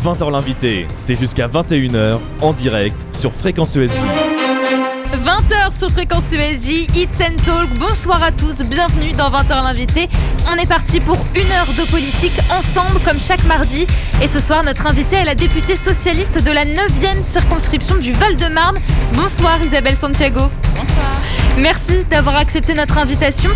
20h l'invité, c'est jusqu'à 21h en direct sur Fréquence ESJ. 20h sur Fréquence ESJ, It's and Talk. Bonsoir à tous, bienvenue dans 20h l'invité. On est parti pour une heure de politique ensemble comme chaque mardi. Et ce soir, notre invitée est la députée socialiste de la 9e circonscription du Val-de-Marne. Bonsoir Isabelle Santiago. Bonsoir. Merci d'avoir accepté notre invitation.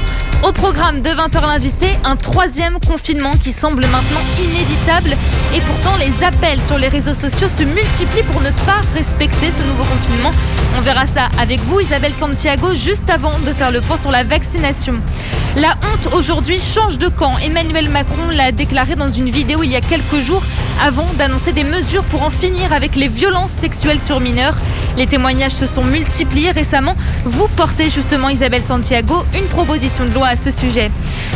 Au programme de 20h l'invité, un 3e confinement qui semble maintenant inévitable. Et pourtant, les appels sur les réseaux sociaux se multiplient pour ne pas respecter ce nouveau confinement. On verra ça avec vous, Isabelle Santiago, juste avant de faire le point sur la vaccination. La honte aujourd'hui change de camp. Emmanuel Macron l'a déclaré dans une vidéo il y a quelques jours avant d'annoncer des mesures pour en finir avec les violences sexuelles sur mineurs. Les témoignages se sont multipliés récemment. Vous portez justement, Isabelle Santiago, une proposition de loi à ce sujet.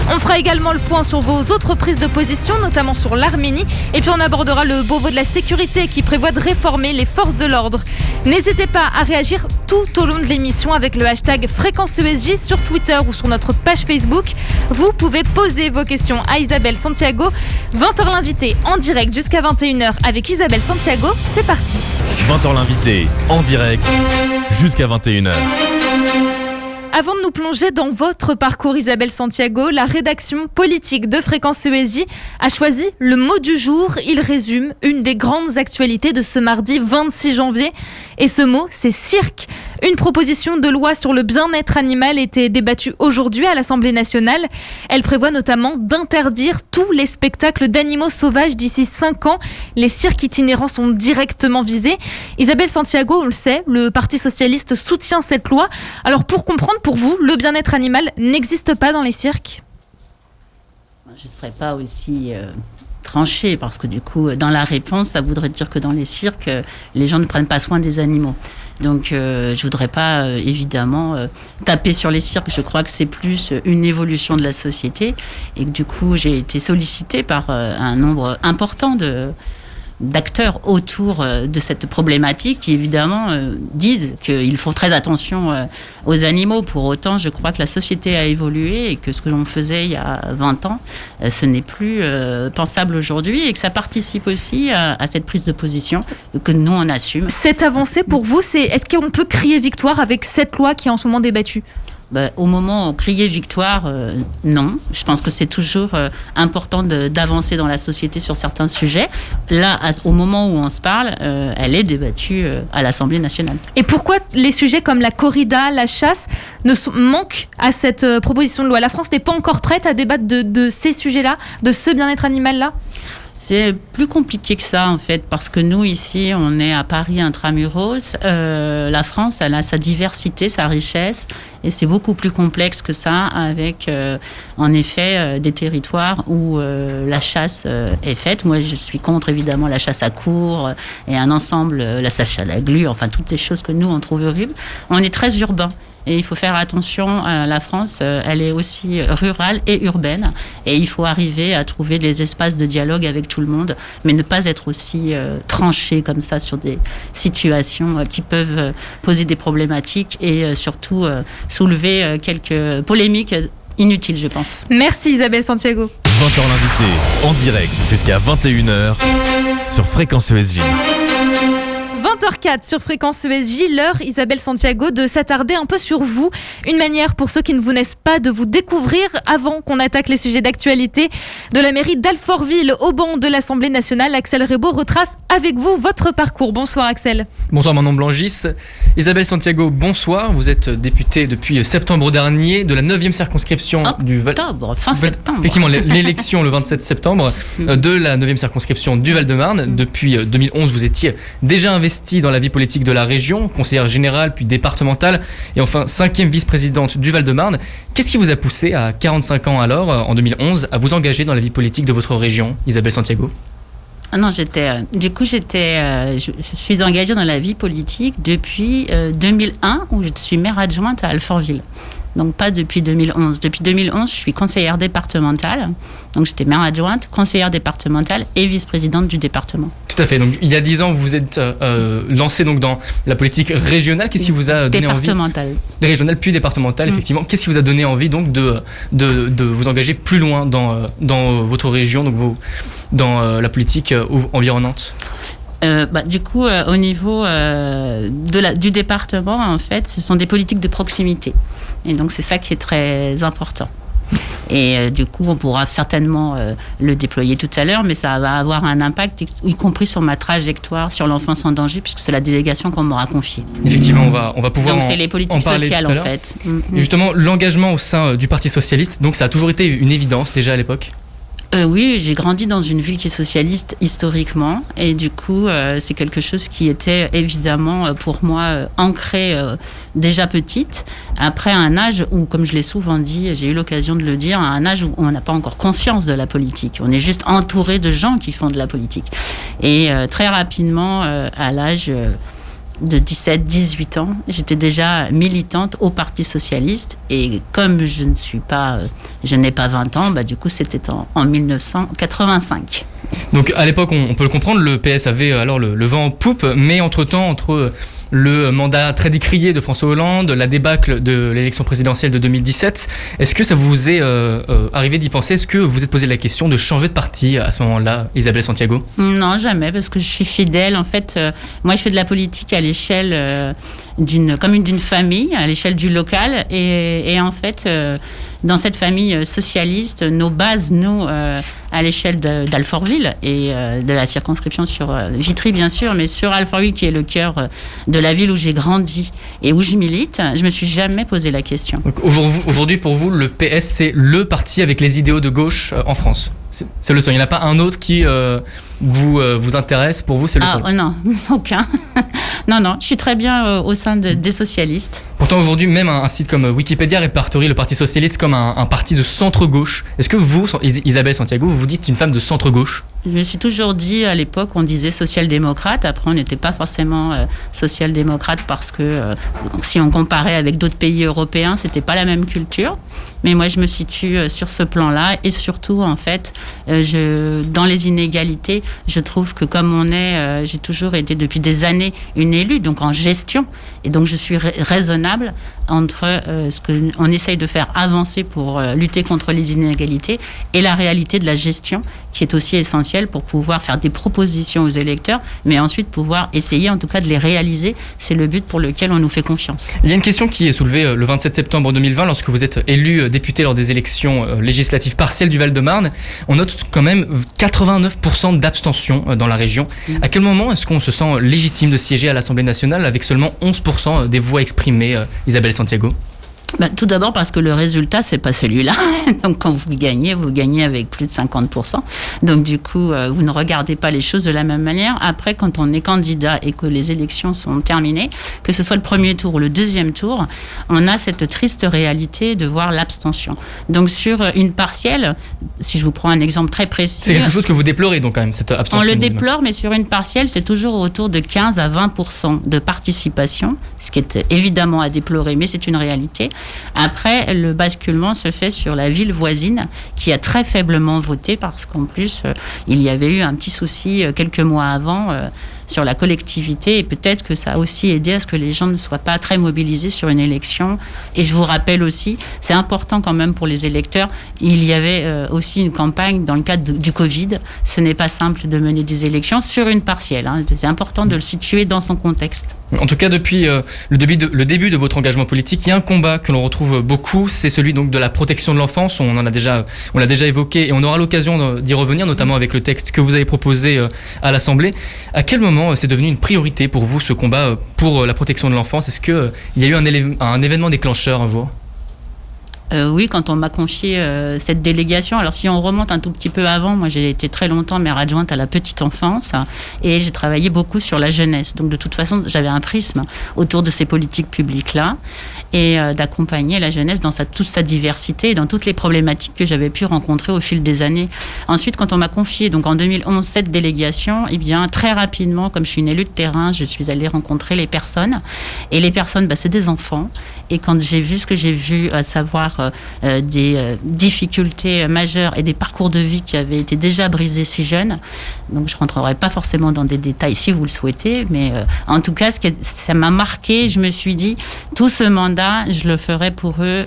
On fera également le point sur vos autres prises de position, notamment sur l'Arménie. Et puis on abordera le Beauvau de la sécurité qui prévoit de réformer les forces de l'ordre. N'hésitez pas à réagir tout au long de l'émission avec le hashtag Fréquence ESJ sur Twitter ou sur notre page Facebook. Vous pouvez poser vos questions à Isabelle Santiago. 20h l'invité en direct jusqu'à 21h avec Isabelle Santiago. C'est parti. 20h l'invité en direct jusqu'à 21h. Avant de nous plonger dans votre parcours, Isabelle Santiago, la rédaction politique de Fréquence ESJ a choisi le mot du jour. Il résume une des grandes actualités de ce mardi 26 janvier. Et ce mot, c'est cirque. Une proposition de loi sur le bien-être animal était débattue aujourd'hui à l'Assemblée nationale. Elle prévoit notamment d'interdire tous les spectacles d'animaux sauvages d'ici 5 ans. Les cirques itinérants sont directement visés. Isabelle Santiago, on le sait, le Parti socialiste soutient cette loi. Alors pour comprendre, pour vous, le bien-être animal n'existe pas dans les cirques ? Je ne serais pas aussi tranchée parce que du coup, dans la réponse, ça voudrait dire que dans les cirques, les gens ne prennent pas soin des animaux. Donc, je ne voudrais pas, évidemment, taper sur les cirques. Je crois que c'est plus une évolution de la société et que du coup, j'ai été sollicitée par un nombre important d'acteurs autour de cette problématique qui évidemment disent qu'ils font très attention aux animaux. Pour autant, je crois que la société a évolué et que ce que l'on faisait il y a 20 ans, ce n'est plus pensable aujourd'hui et que ça participe aussi à cette prise de position que nous, on assume. Cette avancée, pour vous, est-ce qu'on peut crier victoire avec cette loi qui est en ce moment débattue ? Au moment où crier victoire, non. Je pense que c'est toujours important d'avancer dans la société sur certains sujets. Là, au moment où on se parle, elle est débattue à l'Assemblée nationale. Et pourquoi les sujets comme la corrida, la chasse, manquent à cette proposition de loi ? La France n'est pas encore prête à débattre de ces sujets-là, de ce bien-être animal-là ? C'est plus compliqué que ça, en fait, parce que nous, ici, on est à Paris intramuros. La France, elle a sa diversité, sa richesse, et c'est beaucoup plus complexe que ça, avec, en effet, des territoires où la chasse est faite. Moi, je suis contre, évidemment, la chasse à courre et un ensemble, la chasse à la glu, enfin, toutes les choses que nous, on trouve horribles. On est très urbain. Et il faut faire attention, la France, elle est aussi rurale et urbaine. Et il faut arriver à trouver des espaces de dialogue avec tout le monde, mais ne pas être aussi tranché comme ça sur des situations qui peuvent poser des problématiques et surtout soulever quelques polémiques inutiles, je pense. Merci Isabelle Santiago. 20h l'invité en direct jusqu'à 21h sur Fréquence ESJ. 20h04 sur Fréquence ESJ, l'heure, Isabelle Santiago, de s'attarder un peu sur vous. Une manière pour ceux qui ne vous naissent pas de vous découvrir avant qu'on attaque les sujets d'actualité. De la mairie d'Alfortville au banc de l'Assemblée nationale, Axel Rebaud retrace avec vous votre parcours. Bonsoir Axel. Bonsoir Manon Blangis. Isabelle Santiago, bonsoir. Vous êtes députée depuis septembre dernier de la 9e circonscription du Val... fin septembre. Effectivement, l'élection le 27 septembre de la 9e circonscription du Val-de-Marne. Depuis 2011, vous étiez déjà investie dans la vie politique de la région, conseillère générale puis départementale et enfin 5e vice-présidente du Val-de-Marne. Qu'est-ce qui vous a poussé à 45 ans alors, en 2011, à vous engager dans la vie politique de votre région, Isabelle Santiago ? Non, je suis engagée dans la vie politique depuis 2001 où je suis maire adjointe à Alfortville. donc pas depuis 2011. Depuis 2011, je suis conseillère départementale, donc j'étais maire adjointe, conseillère départementale et vice-présidente du département. Tout à fait. Donc il y a 10 ans, vous vous êtes lancée donc dans la politique régionale. Qu'est-ce qui vous a donné envie régionale puis départementale, effectivement. Qu'est-ce qui vous a donné envie donc de vous engager plus loin dans votre région, donc dans la politique environnante? Du coup, au niveau du département, en fait, ce sont des politiques de proximité. Et donc, c'est ça qui est très important. Et du coup, on pourra certainement le déployer tout à l'heure, mais ça va avoir un impact, y compris sur ma trajectoire sur l'enfance en danger, puisque c'est la délégation qu'on m'aura confiée. Effectivement, on va pouvoir donc, c'est les politiques sociales, en fait. Et justement, l'engagement au sein du Parti socialiste, donc ça a toujours été une évidence déjà à l'époque? Oui, j'ai grandi dans une ville qui est socialiste historiquement et du coup, c'est quelque chose qui était évidemment pour moi ancré déjà petite. Après un âge où, comme je l'ai souvent dit, j'ai eu l'occasion de le dire, à un âge où on n'a pas encore conscience de la politique. On est juste entouré de gens qui font de la politique. Et très rapidement, à l'âge de 17-18 ans, j'étais déjà militante au Parti socialiste et comme je n'ai pas 20 ans, du coup c'était en 1985. Donc à l'époque, on peut le comprendre, le PS avait alors le vent en poupe, mais entre-temps, entre le mandat très décrié de François Hollande, la débâcle de l'élection présidentielle de 2017, est-ce que ça vous est arrivé d'y penser? Est-ce que vous vous êtes posé la question de changer de parti à ce moment-là, Isabelle Santiago? Non, jamais, parce que je suis fidèle. En fait, moi, je fais de la politique à l'échelle d'une famille, à l'échelle du local. Et en fait, dans cette famille socialiste, nos bases, à l'échelle d'Alfortville et de la circonscription sur Vitry, bien sûr, mais sur Alfortville, qui est le cœur de la ville où j'ai grandi et où je milite, je me suis jamais posé la question. Donc aujourd'hui, pour vous, le PS, c'est le parti avec les idéaux de gauche en France? C'est le seul. Il n'y en a pas un autre qui vous intéresse? Pour vous, c'est le seul? Non, aucun. Non, je suis très bien au sein des socialistes. Pourtant, aujourd'hui, même un site comme Wikipédia répertorie le Parti socialiste comme un parti de centre-gauche. Est-ce que vous, Isabelle Santiago, vous dites une femme de centre-gauche? Je me suis toujours dit, à l'époque, on disait social-démocrate. Après, on n'était pas forcément social-démocrate parce que si on comparait avec d'autres pays européens, c'était pas la même culture. Mais moi, je me situe sur ce plan-là. Et surtout, en fait, dans les inégalités, je trouve que comme j'ai toujours été depuis des années une élue, donc en gestion. Et donc, je suis raisonnable entre ce qu'on essaye de faire avancer pour lutter contre les inégalités et la réalité de la gestion, qui est aussi essentielle pour pouvoir faire des propositions aux électeurs, mais ensuite pouvoir essayer en tout cas de les réaliser. C'est le but pour lequel on nous fait confiance. Il y a une question qui est soulevée le 27 septembre 2020 lorsque vous êtes élu député lors des élections législatives partielles du Val-de-Marne. On note quand même 89% d'abstention dans la région. À quel moment est-ce qu'on se sent légitime de siéger à l'Assemblée nationale avec seulement 11% des voix exprimées, Isabelle Santiago? Tout d'abord parce que le résultat, c'est pas celui-là. Donc quand vous gagnez avec plus de 50%. Donc du coup, vous ne regardez pas les choses de la même manière. Après, quand on est candidat et que les élections sont terminées, que ce soit le premier tour ou le deuxième tour, on a cette triste réalité de voir l'abstention. Donc sur une partielle, si je vous prends un exemple très précis... C'est quelque chose que vous déplorez donc quand même, cette abstention? On le déplore, mais sur une partielle, c'est toujours autour de 15 à 20% de participation, ce qui est évidemment à déplorer, mais c'est une réalité. Après, le basculement se fait sur la ville voisine qui a très faiblement voté parce qu'en plus, il y avait eu un petit souci quelques mois avant sur la collectivité et peut-être que ça a aussi aidé à ce que les gens ne soient pas très mobilisés sur une élection. Et je vous rappelle aussi, c'est important quand même pour les électeurs, il y avait aussi une campagne dans le cadre du Covid. Ce n'est pas simple de mener des élections sur une partielle. C'est important de le situer dans son contexte. En tout cas, depuis le début de votre engagement politique, il y a un combat que l'on retrouve beaucoup, c'est celui donc de la protection de l'enfance. On l'a déjà évoqué et on aura l'occasion d'y revenir, notamment avec le texte que vous avez proposé à l'Assemblée. À quel moment c'est devenu une priorité pour vous, ce combat pour la protection de l'enfance? Est-ce qu'il y a eu un événement déclencheur un jour? Oui, quand on m'a confié cette délégation. Alors, si on remonte un tout petit peu avant, moi, j'ai été très longtemps maire adjointe à la petite enfance et j'ai travaillé beaucoup sur la jeunesse. Donc, de toute façon, j'avais un prisme autour de ces politiques publiques-là et d'accompagner la jeunesse dans toute sa diversité et dans toutes les problématiques que j'avais pu rencontrer au fil des années. Ensuite, quand on m'a confié, donc en 2011, cette délégation, eh bien, très rapidement, comme je suis une élue de terrain, je suis allée rencontrer les personnes. Et les personnes, c'est des enfants. Et quand j'ai vu ce que j'ai vu, à savoir des difficultés majeures et des parcours de vie qui avaient été déjà brisés si jeunes, donc je ne rentrerai pas forcément dans des détails si vous le souhaitez, mais en tout cas, ça m'a marqué. Je me suis dit, tout ce mandat, je le ferai pour eux,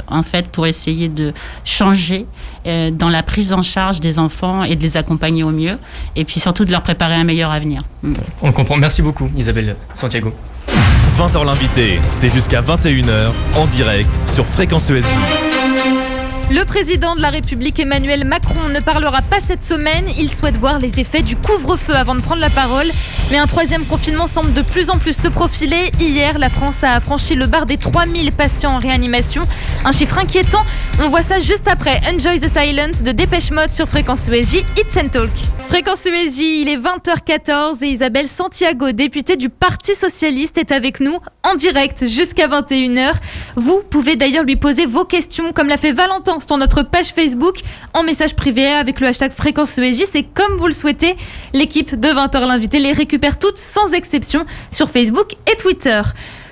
en fait, pour essayer de changer dans la prise en charge des enfants et de les accompagner au mieux, et puis surtout de leur préparer un meilleur avenir. On le comprend. Merci beaucoup, Isabelle Santiago. 20h l'invité, c'est jusqu'à 21h en direct sur Fréquence ESJ. Le président de la République Emmanuel Macron ne parlera pas cette semaine. Il souhaite voir les effets du couvre-feu avant de prendre la parole. Mais un troisième confinement semble de plus en plus se profiler. Hier, la France a franchi le bar des 3000 patients en réanimation. Un chiffre inquiétant. On voit ça juste après Enjoy the Silence de Dépêche Mode sur Fréquence ESJ, It's and Talk. Fréquence ESJ, il est 20h14 et Isabelle Santiago, députée du Parti Socialiste, est avec nous en direct jusqu'à 21h. Vous pouvez d'ailleurs lui poser vos questions comme l'a fait Valentin sur notre page Facebook en message privé avec le hashtag Fréquence ESJ. C'est comme vous le souhaitez. L'équipe de 20h l'invité les récupère toutes sans exception sur Facebook et Twitter.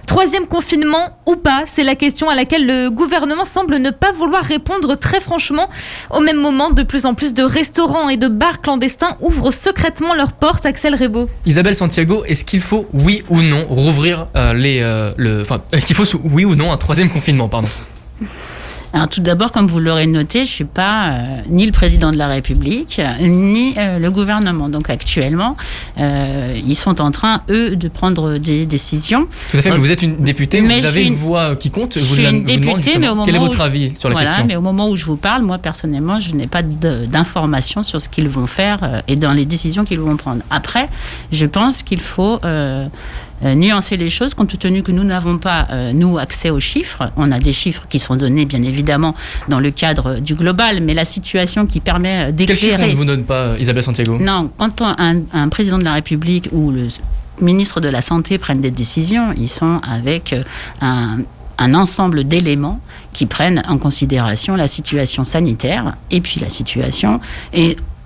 Troisième confinement ou pas, c'est la question à laquelle le gouvernement semble ne pas vouloir répondre très franchement. Au même moment, de plus en plus de restaurants et de bars clandestins ouvrent secrètement leurs portes. Axel Rebaud. Isabelle Santiago, est-ce qu'il faut, oui ou non, rouvrir est-ce qu'il faut, oui ou non, un troisième confinement, pardon? Alors tout d'abord, comme vous l'aurez noté, je ne suis pas ni le président de la République, ni le gouvernement. Donc actuellement, ils sont en train, eux, de prendre des décisions. Tout à fait, mais vous êtes une députée, vous avez une voix qui compte. Je suis une députée, mais au moment quel est votre avis sur la question? Mais au moment où je vous parle, moi personnellement, je n'ai pas d'informations sur ce qu'ils vont faire et dans les décisions qu'ils vont prendre. Après, je pense qu'il faut nuancer les choses, compte tenu que nous n'avons pas, nous, accès aux chiffres. On a des chiffres qui sont donnés, bien évidemment, dans le cadre du global, mais la situation qui permet d'éclairer... Quels chiffres on ne vous donne pas, Isabelle Santiago? Non, quand un président de la République ou le ministre de la Santé prennent des décisions, ils sont avec un ensemble d'éléments qui prennent en considération la situation sanitaire et puis la situation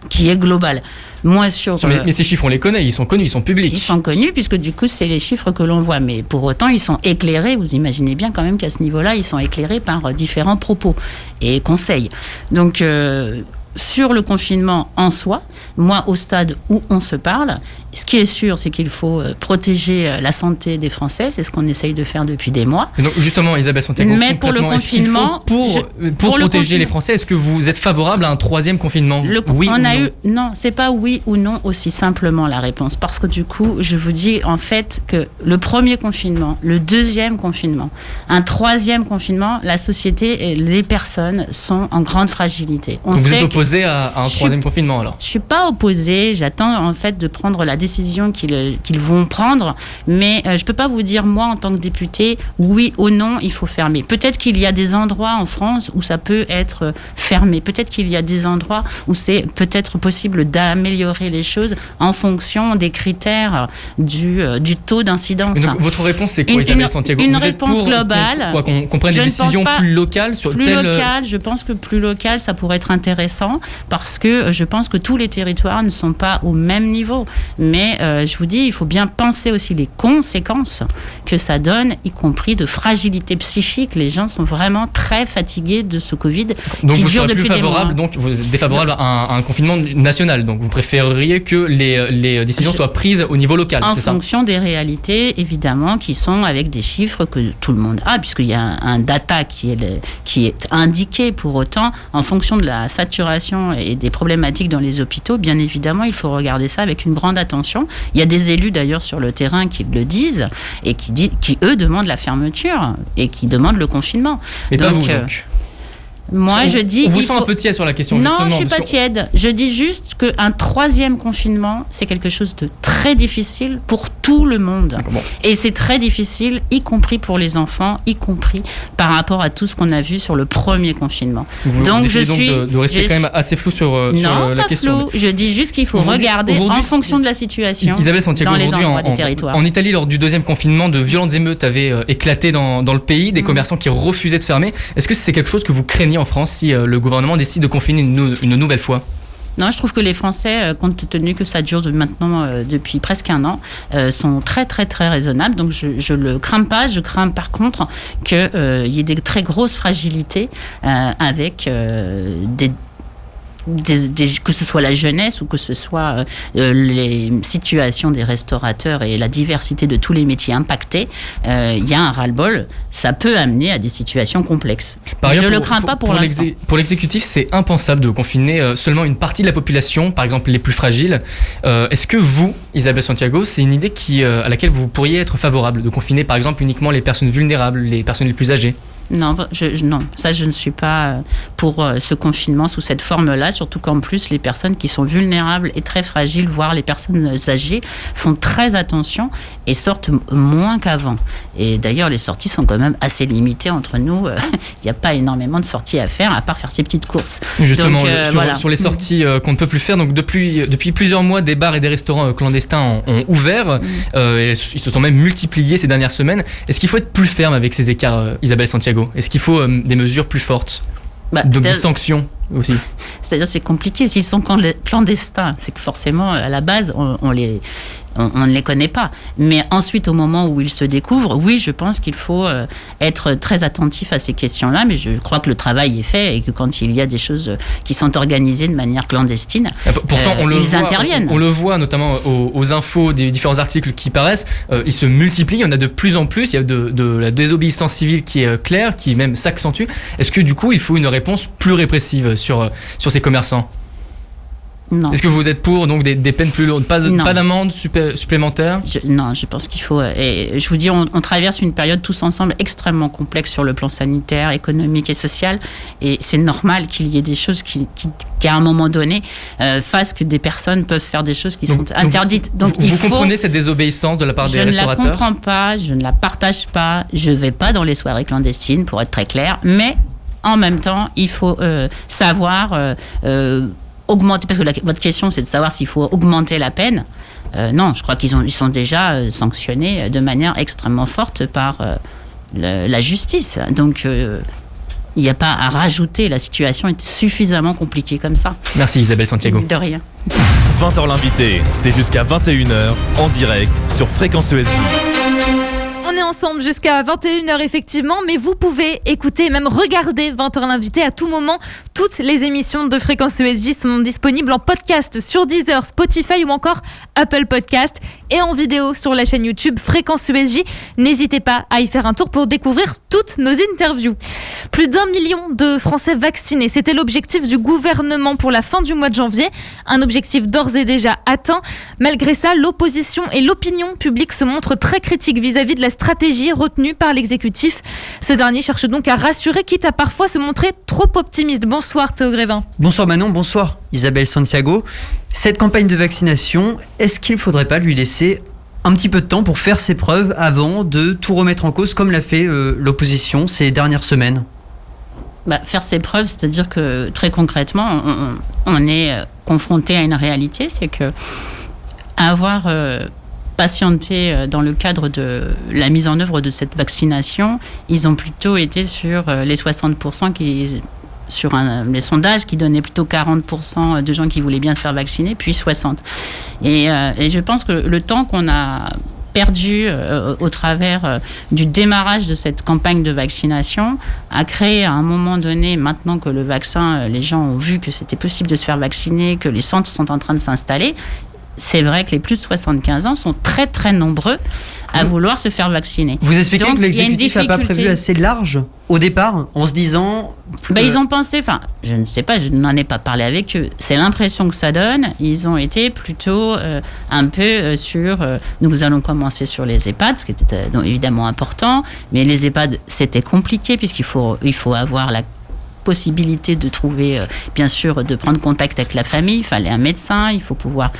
qui est globale. Moi, mais ces chiffres, on les connaît, ils sont connus, ils sont publics. Ils sont connus puisque du coup, c'est les chiffres que l'on voit. Mais pour autant, ils sont éclairés. Vous imaginez bien quand même qu'à ce niveau-là, ils sont éclairés par différents propos et conseils. Donc, sur le confinement en soi, moi, au stade où on se parle, ce qui est sûr, c'est qu'il faut protéger la santé des Français. C'est ce qu'on essaye de faire depuis des mois. Et donc, justement, Isabelle Santiago, mais pour le confinement, pour protéger les Français, est-ce que vous êtes favorable à un troisième confinement? Oui ou non? Non, c'est pas oui ou non aussi simplement la réponse. Parce que du coup, je vous dis en fait que le premier confinement, le deuxième confinement, un troisième confinement, la société et les personnes sont en grande fragilité. Donc vous êtes opposé à un troisième confinement alors? Je suis pas opposée. J'attends en fait de prendre la décision qu'ils vont prendre, mais je peux pas vous dire moi en tant que députée oui ou non il faut fermer. Peut-être qu'il y a des endroits en France où ça peut être fermé, peut-être qu'il y a des endroits où c'est peut-être possible d'améliorer les choses en fonction des critères du taux d'incidence. Donc, votre réponse c'est quoi, Isabelle Santiago? Une réponse globale. Qu'on prenne des décisions plus locales sur Je pense que plus local ça pourrait être intéressant parce que je pense que tous les territoires ne sont pas au même niveau. Mais je vous dis, il faut bien penser aussi les conséquences que ça donne, y compris de fragilité psychique. Les gens sont vraiment très fatigués de ce Covid donc qui vous dure depuis des mois. Donc vous êtes défavorable à un confinement national. Donc vous préféreriez que les décisions soient prises au niveau local, c'est ça? En fonction des réalités, évidemment, qui sont avec des chiffres que tout le monde a, puisqu'il y a un data qui est indiqué. Pour autant, en fonction de la saturation et des problématiques dans les hôpitaux, bien évidemment, il faut regarder ça avec une grande attention. Il y a des élus d'ailleurs sur le terrain qui le disent et qui eux demandent la fermeture et qui demandent le confinement. Mais donc, pas vous donc. Moi, je dis... On vous sent un peu tiède sur la question. Non, justement, je suis pas tiède. Je dis juste qu'un 3e confinement, c'est quelque chose de très difficile pour tout le monde. Bon. Et c'est très difficile, y compris pour les enfants, y compris par rapport à tout ce qu'on a vu sur le premier confinement. Donc, de rester quand même assez flou sur la question. Non, pas flou. Je dis juste qu'il faut regarder en fonction de la situation Isabelle Santiago, dans les endroits des territoires. En Italie, lors du 2e confinement, de violentes émeutes avaient éclaté dans le pays, des commerçants qui refusaient de fermer. Est-ce que c'est quelque chose que vous craignez en France si le gouvernement décide de confiner une nouvelle fois ? Non, je trouve que les Français, compte tenu que ça dure maintenant depuis presque 1 an, sont très très très raisonnables. Donc je le crains pas. Je crains par contre qu'il y ait des très grosses fragilités avec que ce soit la jeunesse ou que ce soit les situations des restaurateurs et la diversité de tous les métiers impactés, il y a un ras-le-bol. Ça peut amener à des situations complexes. Par ailleurs, je ne le crains pas pour l'instant. Pour l'exécutif, c'est impensable de confiner seulement une partie de la population, par exemple les plus fragiles. Est-ce que vous, Isabelle Santiago, c'est une idée à laquelle vous pourriez être favorable, de confiner par exemple uniquement les personnes vulnérables, les personnes les plus âgées ? Non, ça je ne suis pas pour ce confinement sous cette forme-là, surtout qu'en plus les personnes qui sont vulnérables et très fragiles, voire les personnes âgées, font très attention et sortent moins qu'avant. Et d'ailleurs les sorties sont quand même assez limitées entre nous, il n'y a pas énormément de sorties à faire, à part faire ses petites courses. Justement, donc, sur les sorties qu'on ne peut plus faire, donc depuis plusieurs mois, des bars et des restaurants clandestins ont ouvert, ils se sont même multipliés ces dernières semaines. Est-ce qu'il faut être plus ferme avec ces écarts, Isabelle Santiago ? Est-ce qu'il faut des mesures plus fortes, des sanctions aussi ? C'est-à-dire c'est compliqué. S'ils sont clandestins, c'est que forcément, à la base, on ne les connaît pas. Mais ensuite, au moment où ils se découvrent, oui, je pense qu'il faut être très attentif à ces questions-là. Mais je crois que le travail est fait et que quand il y a des choses qui sont organisées de manière clandestine, pourtant, ils interviennent. On le voit notamment aux infos des différents articles qui paraissent. Ils se multiplient, il y en a de plus en plus. Il y a de la désobéissance civile qui est claire, qui même s'accentue. Est-ce que du coup, il faut une réponse plus répressive sur ces commerçants ? Non. Est-ce que vous êtes pour donc des peines plus lourdes, pas d'amende supplémentaire ? Non, je pense qu'il faut. Et je vous dis, on traverse une période tous ensemble extrêmement complexe sur le plan sanitaire, économique et social. Et c'est normal qu'il y ait des choses qui à un moment donné, fassent que des personnes peuvent faire des choses qui sont interdites. Donc vous comprenez cette désobéissance de la part des restaurateurs ? Je ne la comprends pas, je ne la partage pas. Je ne vais pas dans les soirées clandestines, pour être très clair. Mais en même temps, il faut savoir augmenter, parce que votre question c'est de savoir s'il faut augmenter la peine. Non, je crois qu'ils sont déjà sanctionnés de manière extrêmement forte par la justice. Donc il n'y a pas à rajouter, la situation est suffisamment compliquée comme ça. Merci Isabelle Santiago. De rien. 20h l'invité, c'est jusqu'à 21h en direct sur Fréquence ESJ. On est ensemble jusqu'à 21h effectivement, mais vous pouvez écouter et même regarder 20h l'invité à tout moment. Toutes les émissions de Fréquence ESJ sont disponibles en podcast sur Deezer, Spotify ou encore Apple Podcast et en vidéo sur la chaîne YouTube Fréquence ESJ. N'hésitez pas à y faire un tour pour découvrir toutes nos interviews. Plus d'1 million de Français vaccinés, c'était l'objectif du gouvernement pour la fin du mois de janvier. Un objectif d'ores et déjà atteint. Malgré ça, l'opposition et l'opinion publique se montrent très critiques vis-à-vis de la stratégie retenue par l'exécutif. Ce dernier cherche donc à rassurer, quitte à parfois se montrer trop optimiste. Bonsoir Théo Grévin. Bonsoir Manon, bonsoir Isabelle Santiago. Cette campagne de vaccination, est-ce qu'il ne faudrait pas lui laisser un petit peu de temps pour faire ses preuves avant de tout remettre en cause comme l'a fait l'opposition ces dernières semaines ? Faire ses preuves, c'est-à-dire que très concrètement, on est confronté à une réalité, c'est que avoir patienté dans le cadre de la mise en œuvre de cette vaccination, ils ont plutôt été sur les 60% sur les sondages qui donnaient plutôt 40% de gens qui voulaient bien se faire vacciner, puis 60%. Et je pense que le temps qu'on a perdu au travers du démarrage de cette campagne de vaccination a créé à un moment donné, maintenant que le vaccin, les gens ont vu que c'était possible de se faire vacciner, que les centres sont en train de s'installer, c'est vrai que les plus de 75 ans sont très très nombreux à vouloir se faire vacciner. Vous expliquez donc, que l'exécutif n'a pas prévu assez large au départ, en se disant... Ils ont pensé, je ne sais pas, je n'en ai pas parlé avec eux, c'est l'impression que ça donne. Ils ont été plutôt un peu sur... nous allons commencer sur les EHPAD, ce qui était évidemment important, mais les EHPAD, c'était compliqué puisqu'il faut avoir possibilité de trouver, bien sûr, de prendre contact avec la famille. Il fallait un médecin, il faut pouvoir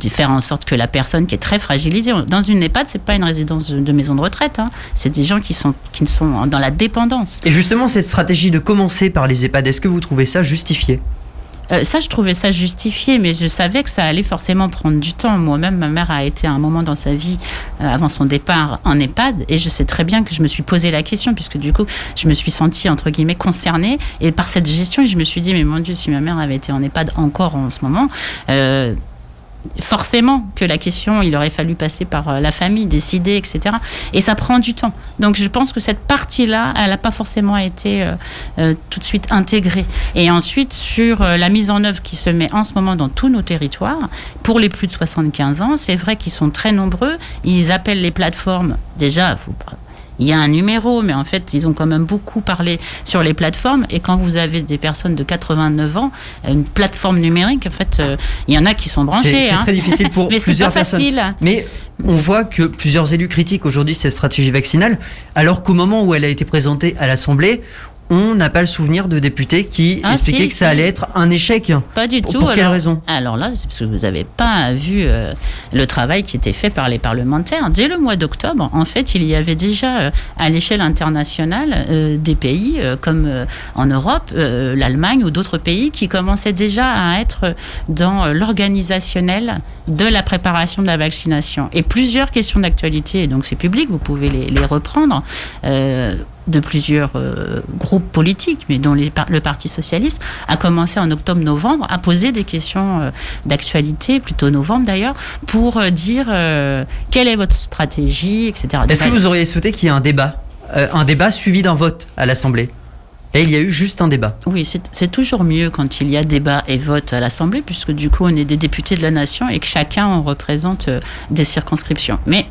faire en sorte que la personne qui est très fragilisée, dans une EHPAD, c'est pas une résidence de maison de retraite, hein. C'est des gens qui sont dans la dépendance. Et justement, cette stratégie de commencer par les EHPAD, est-ce que vous trouvez ça justifié ? Ça, je trouvais ça justifié, mais je savais que ça allait forcément prendre du temps. Moi-même, ma mère a été à un moment dans sa vie, avant son départ, en EHPAD, et je sais très bien que je me suis posé la question, puisque du coup, je me suis sentie, entre guillemets, concernée, et par cette gestion, je me suis dit, mais mon Dieu, si ma mère avait été en EHPAD encore en ce moment... forcément que la question, il aurait fallu passer par la famille, décider, etc. Et ça prend du temps. Donc je pense que cette partie-là, elle n'a pas forcément été tout de suite intégrée. Et ensuite, sur la mise en œuvre qui se met en ce moment dans tous nos territoires, pour les plus de 75 ans, c'est vrai qu'ils sont très nombreux. Ils appellent les plateformes, déjà, il y a un numéro, mais en fait, ils ont quand même beaucoup parlé sur les plateformes. Et quand vous avez des personnes de 89 ans, une plateforme numérique, en fait, il y en a qui sont branchés. C'est très difficile pour mais plusieurs personnes. Mais c'est pas facile. Mais on voit que plusieurs élus critiquent aujourd'hui cette stratégie vaccinale, alors qu'au moment où elle a été présentée à l'Assemblée, on n'a pas le souvenir de députés qui expliquaient que ça allait être un échec. Pas du tout. Pour quelle raison ? Alors là, c'est parce que vous n'avez pas vu le travail qui était fait par les parlementaires. Dès le mois d'octobre, en fait, il y avait déjà à l'échelle internationale des pays comme en Europe, l'Allemagne ou d'autres pays qui commençaient déjà à être dans l'organisationnel de la préparation de la vaccination. Et plusieurs questions d'actualité, et donc c'est public, vous pouvez les reprendre, de plusieurs groupes politiques, mais dont le Parti socialiste a commencé en octobre-novembre à poser des questions d'actualité, plutôt novembre d'ailleurs, pour dire quelle est votre stratégie, etc. Est-ce que vous auriez souhaité qu'il y ait un débat suivi d'un vote à l'Assemblée ? Là, il y a eu juste un débat. Oui, c'est toujours mieux quand il y a débat et vote à l'Assemblée, puisque du coup, on est des députés de la nation et que chacun on représente des circonscriptions. Mais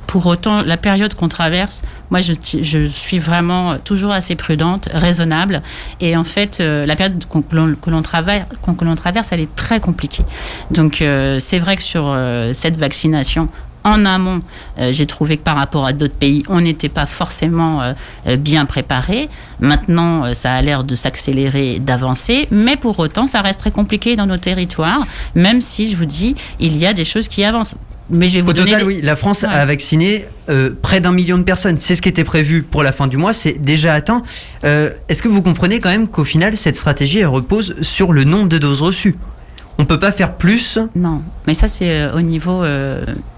pour autant, la période qu'on traverse, moi, je suis vraiment toujours assez prudente, raisonnable. Et en fait, la période que l'on traverse, elle est très compliquée. Donc, c'est vrai que sur cette vaccination, en amont, j'ai trouvé que par rapport à d'autres pays, on n'était pas forcément bien préparé. Maintenant, ça a l'air de s'accélérer, d'avancer. Mais pour autant, ça reste très compliqué dans nos territoires, même si, je vous dis, il y a des choses qui avancent. Mais je vais vous donner oui, la France a vacciné près d'1 million de personnes. C'est ce qui était prévu pour la fin du mois, c'est déjà atteint. Est-ce que vous comprenez quand même qu'au final, cette stratégie elle repose sur le nombre de doses reçues ? On ne peut pas faire plus ? Non, mais ça c'est au niveau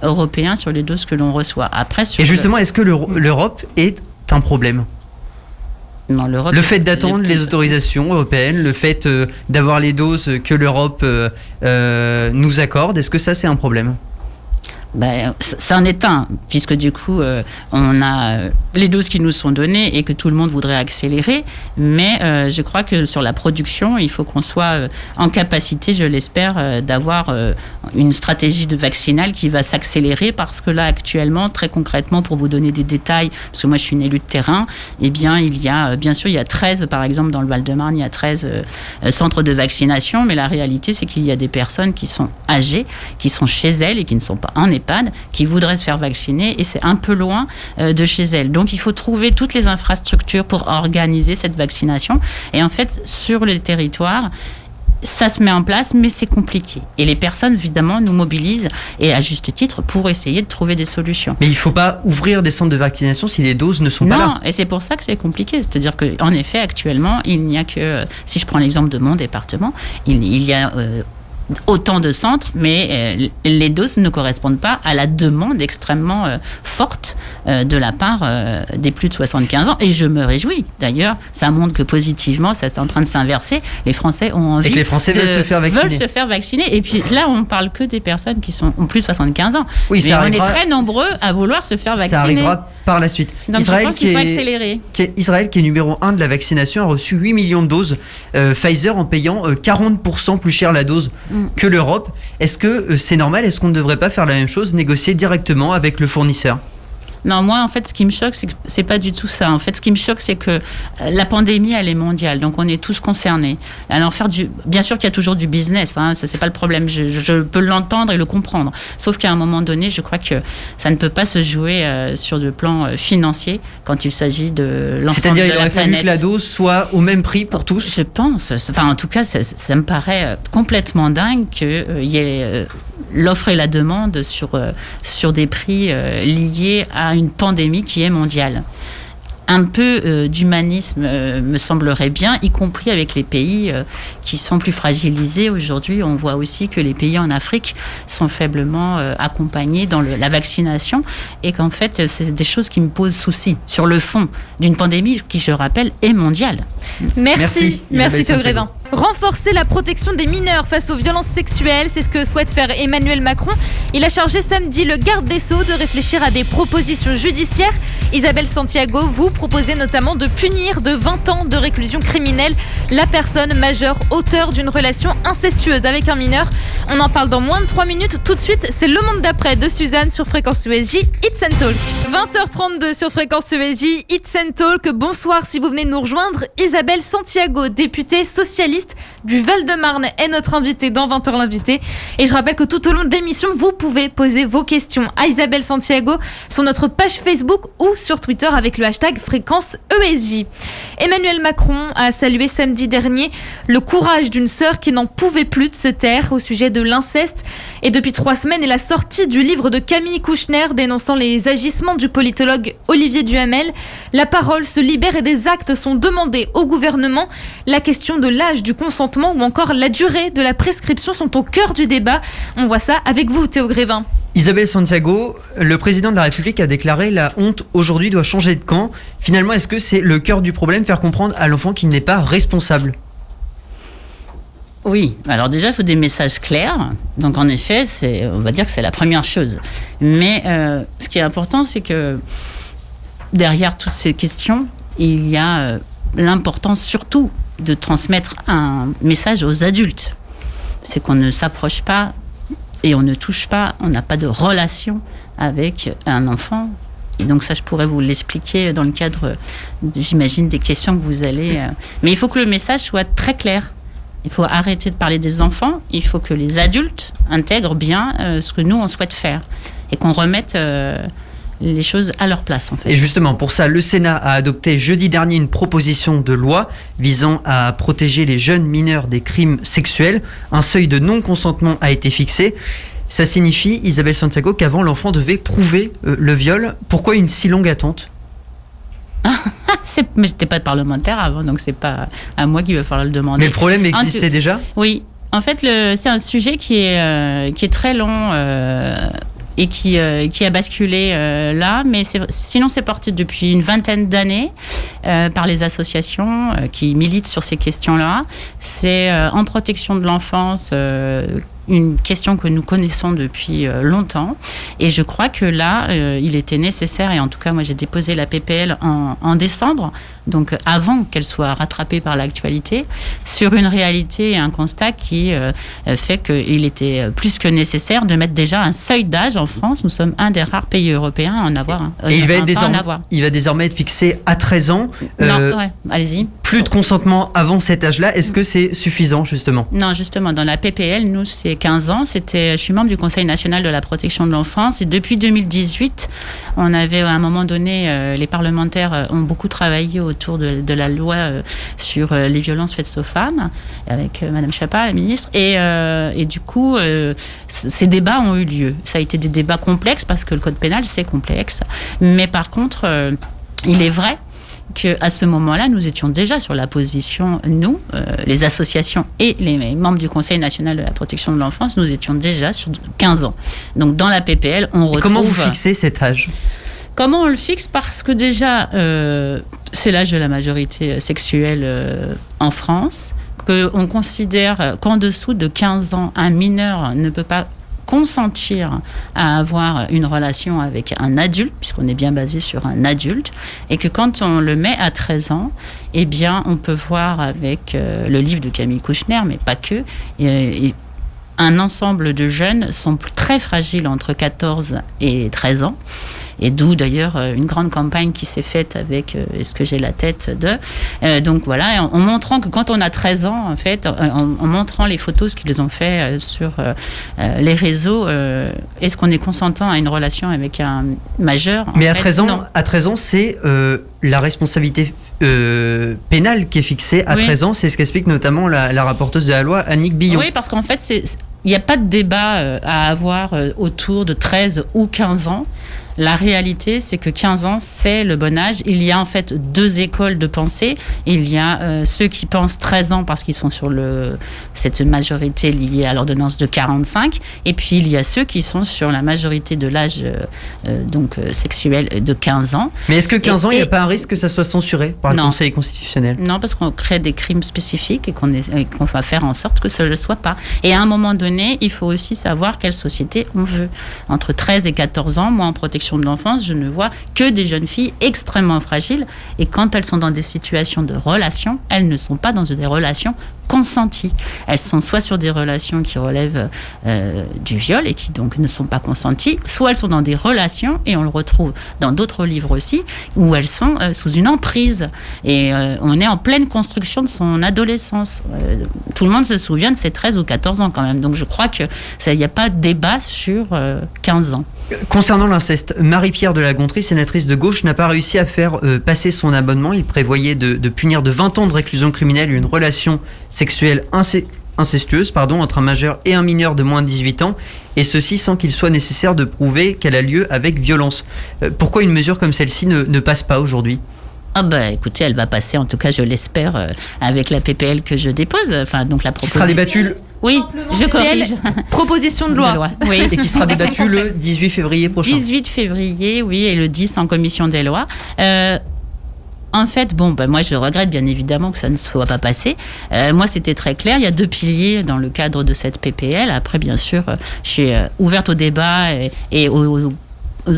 européen sur les doses que l'on reçoit. Après, et justement, est-ce que l'Europe est un problème ? Non, l'Europe, le fait d'attendre les autorisations européennes, le fait d'avoir les doses que l'Europe nous accorde, est-ce que ça c'est un problème ? Ça en est un, puisque du coup, on a les doses qui nous sont données et que tout le monde voudrait accélérer. Mais je crois que sur la production, il faut qu'on soit en capacité, je l'espère, d'avoir une stratégie de vaccinale qui va s'accélérer, parce que là, actuellement, très concrètement, pour vous donner des détails, parce que moi, je suis une élue de terrain, eh bien, il y a 13, par exemple, dans le Val-de-Marne, il y a 13 centres de vaccination, mais la réalité, c'est qu'il y a des personnes qui sont âgées, qui sont chez elles et qui ne sont pas en EHPAD, qui voudraient se faire vacciner, et c'est un peu loin de chez elles. Donc il faut trouver toutes les infrastructures pour organiser cette vaccination. Et en fait, sur les territoires, ça se met en place, mais c'est compliqué. Et les personnes, évidemment, nous mobilisent, et à juste titre, pour essayer de trouver des solutions. Mais il ne faut pas ouvrir des centres de vaccination si les doses ne sont pas là. Non, et c'est pour ça que c'est compliqué. C'est-à-dire qu'en effet, actuellement, il n'y a que... Si je prends l'exemple de mon département, il y a... autant de centres, mais les doses ne correspondent pas à la demande extrêmement forte de la part des plus de 75 ans. Et je me réjouis. D'ailleurs, ça montre que positivement, c'est en train de s'inverser. Les Français ont envie les Français veulent se faire vacciner. Et puis là, on parle que des personnes qui ont plus de 75 ans. Oui, mais on est très nombreux à vouloir se faire vacciner. Ça arrivera par la suite. Donc je pense qu'il faut accélérer. Israël, qui est numéro 1 de la vaccination, a reçu 8 millions de doses. Pfizer en payant 40% plus cher la dose que l'Europe. Est-ce que c'est normal ? Est-ce qu'on ne devrait pas faire la même chose, négocier directement avec le fournisseur ? Non, moi, en fait, ce qui me choque, c'est que c'est pas du tout ça. En fait, ce qui me choque, c'est que la pandémie, elle est mondiale, donc on est tous concernés. Alors, bien sûr qu'il y a toujours du business, ça, c'est pas le problème. Je peux l'entendre et le comprendre. Sauf qu'à un moment donné, je crois que ça ne peut pas se jouer sur le plan financier quand il s'agit de l'ensemble C'est-à-dire, de il la aurait fallu planète. que la dose soit au même prix pour tous. Je pense. Enfin, en tout cas, ça me paraît complètement dingue qu'il y ait l'offre et la demande sur des prix liés à une pandémie qui est mondiale. Un peu d'humanisme me semblerait bien, y compris avec les pays qui sont plus fragilisés aujourd'hui. On voit aussi que les pays en Afrique sont faiblement accompagnés dans la vaccination et qu'en fait, c'est des choses qui me posent souci sur le fond d'une pandémie qui, je rappelle, est mondiale. Merci Isabelle Théo Santiago. Grévin. Renforcer la protection des mineurs face aux violences sexuelles, c'est ce que souhaite faire Emmanuel Macron. Il a chargé samedi le garde des Sceaux de réfléchir à des propositions judiciaires. Isabelle Santiago, vous proposez notamment de punir de 20 ans de réclusion criminelle la personne majeure auteure d'une relation incestueuse avec un mineur. On en parle dans moins de 3 minutes. Tout de suite, c'est Le Monde d'après de Suzanne sur Fréquence ESJ, It's and Talk. 20h32 sur Fréquence ESJ, It's and Talk. Bonsoir si vous venez de nous rejoindre. Isabelle Santiago, députée socialiste du Val-de-Marne, est notre invitée dans 20h l'invité. Et je rappelle que tout au long de l'émission, vous pouvez poser vos questions à Isabelle Santiago sur notre page Facebook ou sur Twitter avec le hashtag Fréquence ESJ. Emmanuel Macron a salué samedi dernier le courage d'une sœur qui n'en pouvait plus de se taire au sujet de l'inceste. Et depuis 3 semaines, elle a sorti du livre de Camille Kouchner dénonçant les agissements du politologue Olivier Duhamel. La parole se libère et des actes sont demandés au gouvernement. La question de l'âge du consentement ou encore la durée de la prescription sont au cœur du débat. On voit ça avec vous, Théo Grévin. Isabelle Santiago, le président de la République a déclaré la honte aujourd'hui doit changer de camp. Finalement, est-ce que c'est le cœur du problème, faire comprendre à l'enfant qu'il n'est pas responsable ? Oui, alors déjà, il faut des messages clairs. Donc en effet, on va dire que c'est la première chose. Mais ce qui est important, c'est que derrière toutes ces questions, il y a l'importance surtout de transmettre un message aux adultes. C'est qu'on ne s'approche pas et on ne touche pas, on n'a pas de relation avec un enfant. Et donc ça, je pourrais vous l'expliquer dans le cadre, j'imagine, des questions que vous allez... Mais il faut que le message soit très clair. Il faut arrêter de parler des enfants. Il faut que les adultes intègrent bien ce que nous, on souhaite faire. Et qu'on remette les choses à leur place, en fait. Et justement, pour ça, le Sénat a adopté jeudi dernier une proposition de loi visant à protéger les jeunes mineurs des crimes sexuels. Un seuil de non-consentement a été fixé. Ça signifie, Isabelle Santiago, qu'avant, l'enfant devait prouver le viol. Pourquoi une si longue attente ? Mais j'étais pas parlementaire avant, donc c'est pas à moi qu'il va falloir le demander. Mais le problème existait déjà ? Oui. En fait, c'est un sujet qui est très long et qui a basculé là, mais sinon c'est porté depuis une vingtaine d'années par les associations qui militent sur ces questions-là. C'est en protection de l'enfance, une question que nous connaissons depuis longtemps, et je crois que là, il était nécessaire, et en tout cas moi j'ai déposé la PPL en décembre, donc avant qu'elle soit rattrapée par l'actualité, sur une réalité et un constat qui fait qu'il était plus que nécessaire de mettre déjà un seuil d'âge en France. Nous sommes un des rares pays européens à en avoir. Et il va désormais être fixé à 13 ans. Non, ouais, allez-y. Plus de consentement avant cet âge-là, est-ce que c'est suffisant justement ? Non, justement, dans la PPL, nous, c'est 15 ans. Je suis membre du Conseil national de la protection de l'enfance, et depuis 2018, on avait à un moment donné, les parlementaires ont beaucoup travaillé autour de la loi sur les violences faites aux femmes, avec Madame Schiappa, la ministre, et du coup, ces débats ont eu lieu. Ça a été des débats complexes parce que le code pénal, c'est complexe. Mais par contre, il est vrai qu'à ce moment-là, nous étions déjà sur la position, nous, les associations et les membres du Conseil national de la protection de l'enfance, nous étions déjà sur 15 ans. Donc dans la PPL, on retrouve... Et comment vous fixez cet âge ? Comment on le fixe ? Parce que déjà, c'est l'âge de la majorité sexuelle en France, qu'on considère qu'en dessous de 15 ans, un mineur ne peut pas consentir à avoir une relation avec un adulte, puisqu'on est bien basé sur un adulte, et que quand on le met à 13 ans, eh bien, on peut voir avec le livre de Camille Kouchner, mais pas que, un ensemble de jeunes sont très fragiles entre 14 et 13 ans, Et d'où d'ailleurs une grande campagne qui s'est faite avec Est-ce que j'ai la tête de. Donc voilà, en montrant que quand on a 13 ans, en fait, en montrant les photos, ce qu'ils ont fait sur les réseaux, est-ce qu'on est consentant à une relation avec un majeur? Mais à 13 ans, c'est la responsabilité pénale qui est fixée à 13 ans. C'est ce qu'explique notamment la rapporteuse de la loi, Annick Billon. Oui, parce qu'en fait, il n'y a pas de débat à avoir autour de 13 ou 15 ans. La réalité, c'est que 15 ans, c'est le bon âge. Il y a en fait 2 écoles de pensée. Il y a ceux qui pensent 13 ans parce qu'ils sont sur cette majorité liée à l'ordonnance de 45. Et puis, il y a ceux qui sont sur la majorité de l'âge sexuel de 15 ans. Mais est-ce que 15 ans, il n'y a pas un risque que ça soit censuré par le Conseil constitutionnel? Non, parce qu'on crée des crimes spécifiques et qu'on va faire en sorte que ce ne le soit pas. Et à un moment donné, il faut aussi savoir quelle société on veut. Entre 13 et 14 ans, moi, en protection de l'enfance, je ne vois que des jeunes filles extrêmement fragiles, et quand elles sont dans des situations de relation, elles ne sont pas dans des relations consenties. Elles sont soit sur des relations qui relèvent du viol et qui donc ne sont pas consenties, soit elles sont dans des relations, et on le retrouve dans d'autres livres aussi, où elles sont sous une emprise, et on est en pleine construction de son adolescence. Tout le monde se souvient de ses 13 ou 14 ans quand même, donc je crois qu'il n'y a pas de débat sur 15 ans. Concernant l'inceste, Marie-Pierre de la Gontrie, sénatrice de gauche, n'a pas réussi à faire passer son amendement. Il prévoyait de punir de 20 ans de réclusion criminelle une relation sexuelle incestueuse entre un majeur et un mineur de moins de 18 ans, et ceci sans qu'il soit nécessaire de prouver qu'elle a lieu avec violence. Pourquoi une mesure comme celle-ci ne passe pas aujourd'hui ? Ah écoutez, elle va passer, en tout cas je l'espère, avec la PPL que je dépose, donc la proposition... Qui sera débattue Oui, je corrige. Proposition de loi. Oui. Et qui sera débattue le 18 février prochain. 18 février, oui, et le 10 en commission des lois. En fait, moi je regrette bien évidemment que ça ne soit pas passé. Moi c'était très clair, il y a 2 piliers dans le cadre de cette PPL. Après bien sûr, je suis ouverte au débat et aux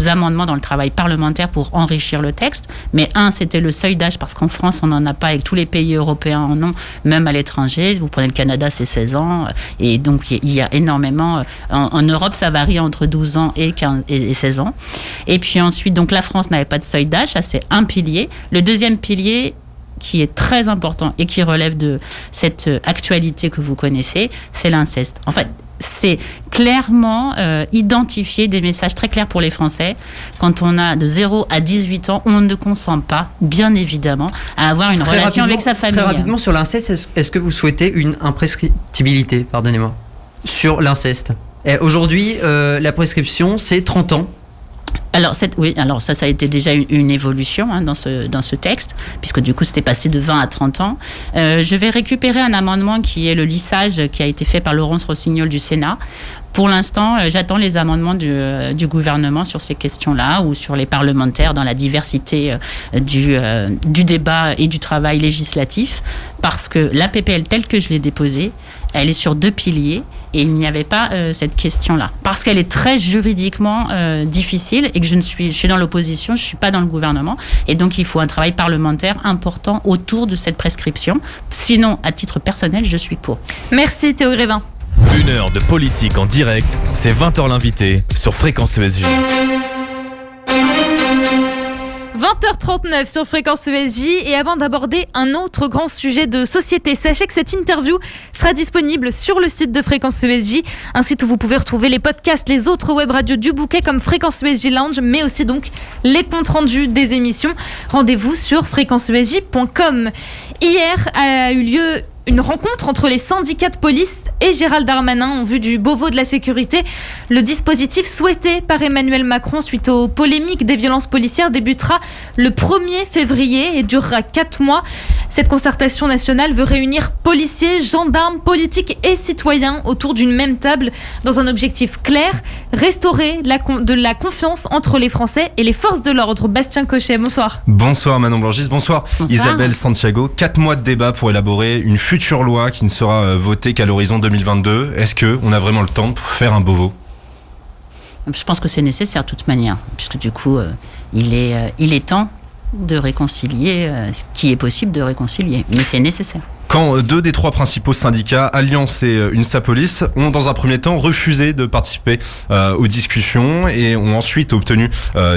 amendements dans le travail parlementaire pour enrichir le texte. Mais c'était le seuil d'âge, parce qu'en France, on n'en a pas, et que tous les pays européens en ont, même à l'étranger. Vous prenez le Canada, c'est 16 ans. Et donc, il y a énormément... En Europe, ça varie entre 12 ans et 16 ans. Et puis ensuite, donc la France n'avait pas de seuil d'âge. Ça, c'est un pilier. Le deuxième pilier, qui est très important et qui relève de cette actualité que vous connaissez, c'est l'inceste. En fait, c'est clairement identifier des messages très clairs pour les Français. Quand on a de 0 à 18 ans, on ne consent pas, bien évidemment, à avoir une relation avec sa famille. Très rapidement, sur l'inceste, est-ce que vous souhaitez une imprescriptibilité, sur l'inceste? Aujourd'hui, la prescription, c'est 30 ans. Alors, ça a été déjà une évolution dans ce texte, puisque du coup, c'était passé de 20 à 30 ans. Je vais récupérer un amendement qui est le lissage qui a été fait par Laurence Rossignol du Sénat. Pour l'instant, j'attends les amendements du gouvernement sur ces questions-là, ou sur les parlementaires dans la diversité du débat et du travail législatif, parce que la PPL telle que je l'ai déposée, elle est sur 2 piliers, et il n'y avait pas cette question-là. Parce qu'elle est très juridiquement difficile, et que je suis dans l'opposition, je ne suis pas dans le gouvernement, et donc il faut un travail parlementaire important autour de cette prescription. Sinon, à titre personnel, je suis pour. Merci Théo Grévin. 1 heure de politique en direct, c'est 20h l'invité sur Fréquence ESJ. 20h39 sur Fréquence ESJ, et avant d'aborder un autre grand sujet de société, sachez que cette interview sera disponible sur le site de Fréquence ESJ, un site où vous pouvez retrouver les podcasts, les autres web radios du bouquet comme Fréquence ESJ Lounge, mais aussi donc les comptes rendus des émissions. Rendez-vous sur fréquenceesj.com. Hier a eu lieu une rencontre entre les syndicats de police et Gérald Darmanin en vue du Beauvau de la sécurité. Le dispositif souhaité par Emmanuel Macron suite aux polémiques des violences policières débutera le 1er février et durera 4 mois. Cette concertation nationale veut réunir policiers, gendarmes, politiques et citoyens autour d'une même table dans un objectif clair, restaurer de la confiance entre les Français et les forces de l'ordre. Bastien Cochet, bonsoir. Bonsoir Manon Blangis, bonsoir Isabelle Santiago. 4 mois de débat pour élaborer une future loi qui ne sera votée qu'à l'horizon 2022. Est-ce qu'on a vraiment le temps pour faire un Beauvau ? Je pense que c'est nécessaire de toute manière, puisque du coup, il est temps de réconcilier ce qui est possible de réconcilier. Mais c'est nécessaire. Quand 2 des 3 principaux syndicats, Alliance et UNSA-Police, ont dans un premier temps refusé de participer aux discussions et ont ensuite obtenu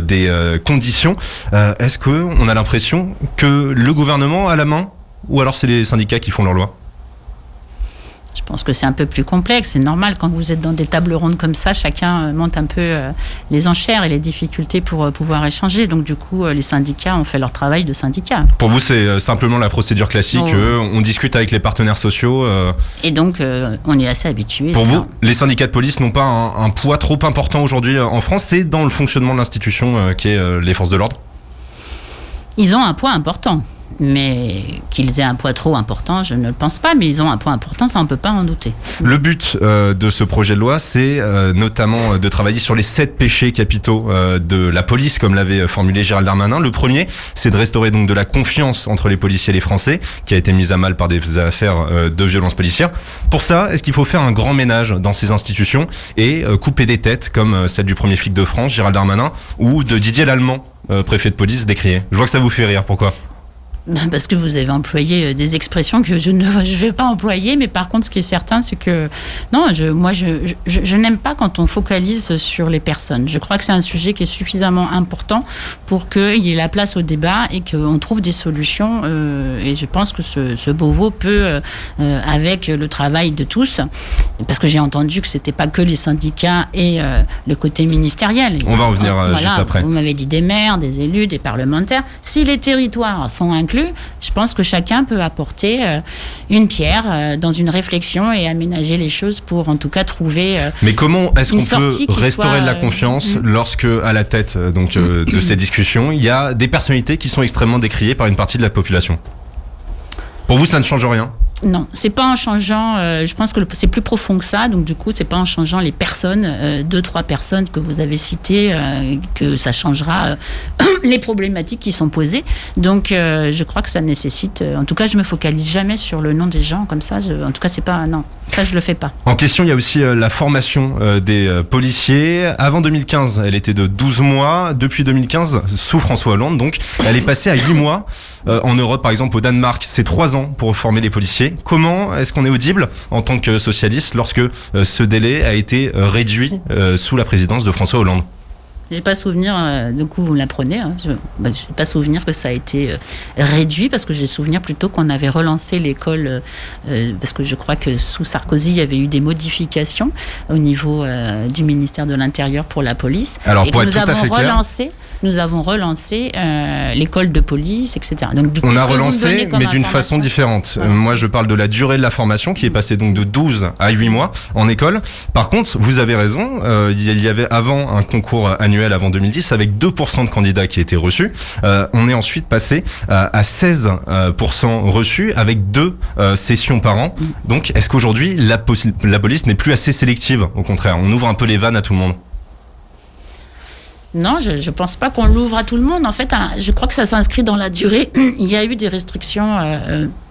des conditions, est-ce qu'on a l'impression que le gouvernement a la main ou alors c'est les syndicats qui font leur loi ? Je pense que c'est un peu plus complexe. C'est normal, quand vous êtes dans des tables rondes comme ça, chacun monte un peu les enchères et les difficultés pour pouvoir échanger. Donc du coup, les syndicats ont fait leur travail de syndicat. Pour vous, c'est simplement la procédure classique, on discute avec les partenaires sociaux. Et donc, on est assez habitué. Pour vous, les syndicats de police n'ont pas un poids trop important aujourd'hui en France, c'est dans le fonctionnement de l'institution qui est les forces de l'ordre ? Ils ont un poids important. Mais qu'ils aient un poids trop important, je ne le pense pas, mais ils ont un poids important, ça on ne peut pas en douter. Le but de ce projet de loi, c'est notamment de travailler sur les 7 péchés capitaux de la police, comme l'avait formulé Gérald Darmanin. Le premier, c'est de restaurer donc de la confiance entre les policiers et les Français, qui a été mise à mal par des affaires de violences policières. Pour ça, est-ce qu'il faut faire un grand ménage dans ces institutions et couper des têtes, comme celle du premier flic de France, Gérald Darmanin, ou de Didier Lallemand, préfet de police, décrié ? Je vois que ça vous fait rire, pourquoi ? Parce que vous avez employé des expressions que je ne vais pas employer, mais par contre, ce qui est certain, c'est que non, je n'aime pas quand on focalise sur les personnes. Je crois que c'est un sujet qui est suffisamment important pour qu'il y ait la place au débat et qu'on trouve des solutions. Et je pense que ce Beauvau peut, avec le travail de tous, parce que j'ai entendu que c'était pas que les syndicats et le côté ministériel. On va en venir juste après. Vous m'avez dit des maires, des élus, des parlementaires. Si les territoires sont inclus, je pense que chacun peut apporter une pierre dans une réflexion et aménager les choses pour en tout cas trouver Mais comment est-ce qu'on peut restaurer de la confiance lorsque, à la tête de ces discussions, il y a des personnalités qui sont extrêmement décriées par une partie de la population ? Pour vous, ça ne change rien ? Non, c'est pas en changeant, je pense que c'est plus profond que ça, donc du coup c'est pas en changeant les personnes, 2-3 personnes que vous avez citées, que ça changera les problématiques qui sont posées. Donc je crois que ça nécessite, en tout cas je me focalise jamais sur le nom des gens comme ça, en tout cas c'est pas, non, ça je le fais pas. En question, il y a aussi la formation des policiers. Avant 2015, elle était de 12 mois, depuis 2015, sous François Hollande, donc elle est passée à 8 mois. En Europe, par exemple, au Danemark, c'est 3 ans pour former les policiers. Comment est-ce qu'on est audible en tant que socialiste lorsque ce délai a été réduit sous la présidence de François Hollande ? J'ai pas souvenir, du coup vous me l'apprenez, hein, j'ai pas souvenir que ça a été réduit, parce que j'ai souvenir plutôt qu'on avait relancé l'école, parce que je crois que sous Sarkozy il y avait eu des modifications au niveau du ministère de l'Intérieur pour la police. Alors, et pour que être tout à fait clair, nous avons relancé l'école de police, etc. Donc, du coup, on a relancé, mais d'une façon différente. Voilà. Moi, je parle de la durée de la formation qui est passée donc de 12 à 8 mois en école. Par contre, vous avez raison, il y avait avant un concours annuel avant 2010 avec 2% de candidats qui étaient reçus. On est ensuite passé à 16% reçus avec 2 sessions par an. Donc, est-ce qu'aujourd'hui, la police n'est plus assez sélective ? Au contraire, on ouvre un peu les vannes à tout le monde. Non, je ne pense pas qu'on l'ouvre à tout le monde. En fait, je crois que ça s'inscrit dans la durée. Il y a eu des restrictions,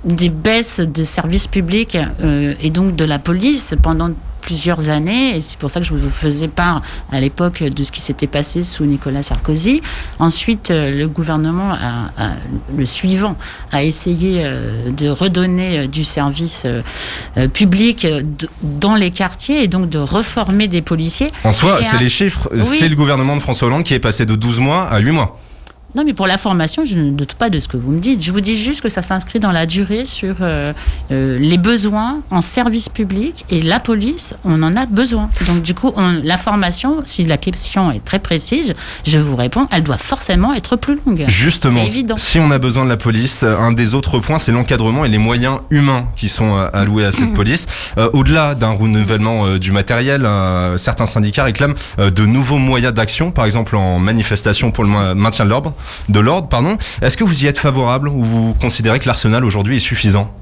des baisses de services publics et donc de la police pendant plusieurs années, et c'est pour ça que je vous faisais part à l'époque de ce qui s'était passé sous Nicolas Sarkozy. Ensuite, le gouvernement, le suivant, a essayé de redonner du service public dans les quartiers et donc de reformer des policiers. En soi, c'est les chiffres. Oui. C'est le gouvernement de François Hollande qui est passé de 12 mois à 8 mois. Non, mais pour la formation, je ne doute pas de ce que vous me dites. Je vous dis juste que ça s'inscrit dans la durée sur les besoins en service public, et la police, on en a besoin. Donc du coup, la formation, si la question est très précise, je vous réponds, elle doit forcément être plus longue. Justement, c'est évident. Si on a besoin de la police, un des autres points, c'est l'encadrement et les moyens humains qui sont alloués à cette police. Au-delà d'un renouvellement du matériel, certains syndicats réclament de nouveaux moyens d'action, par exemple en manifestation pour le maintien de l'ordre. Est-ce que vous y êtes favorable ou vous considérez que l'arsenal aujourd'hui est suffisant ?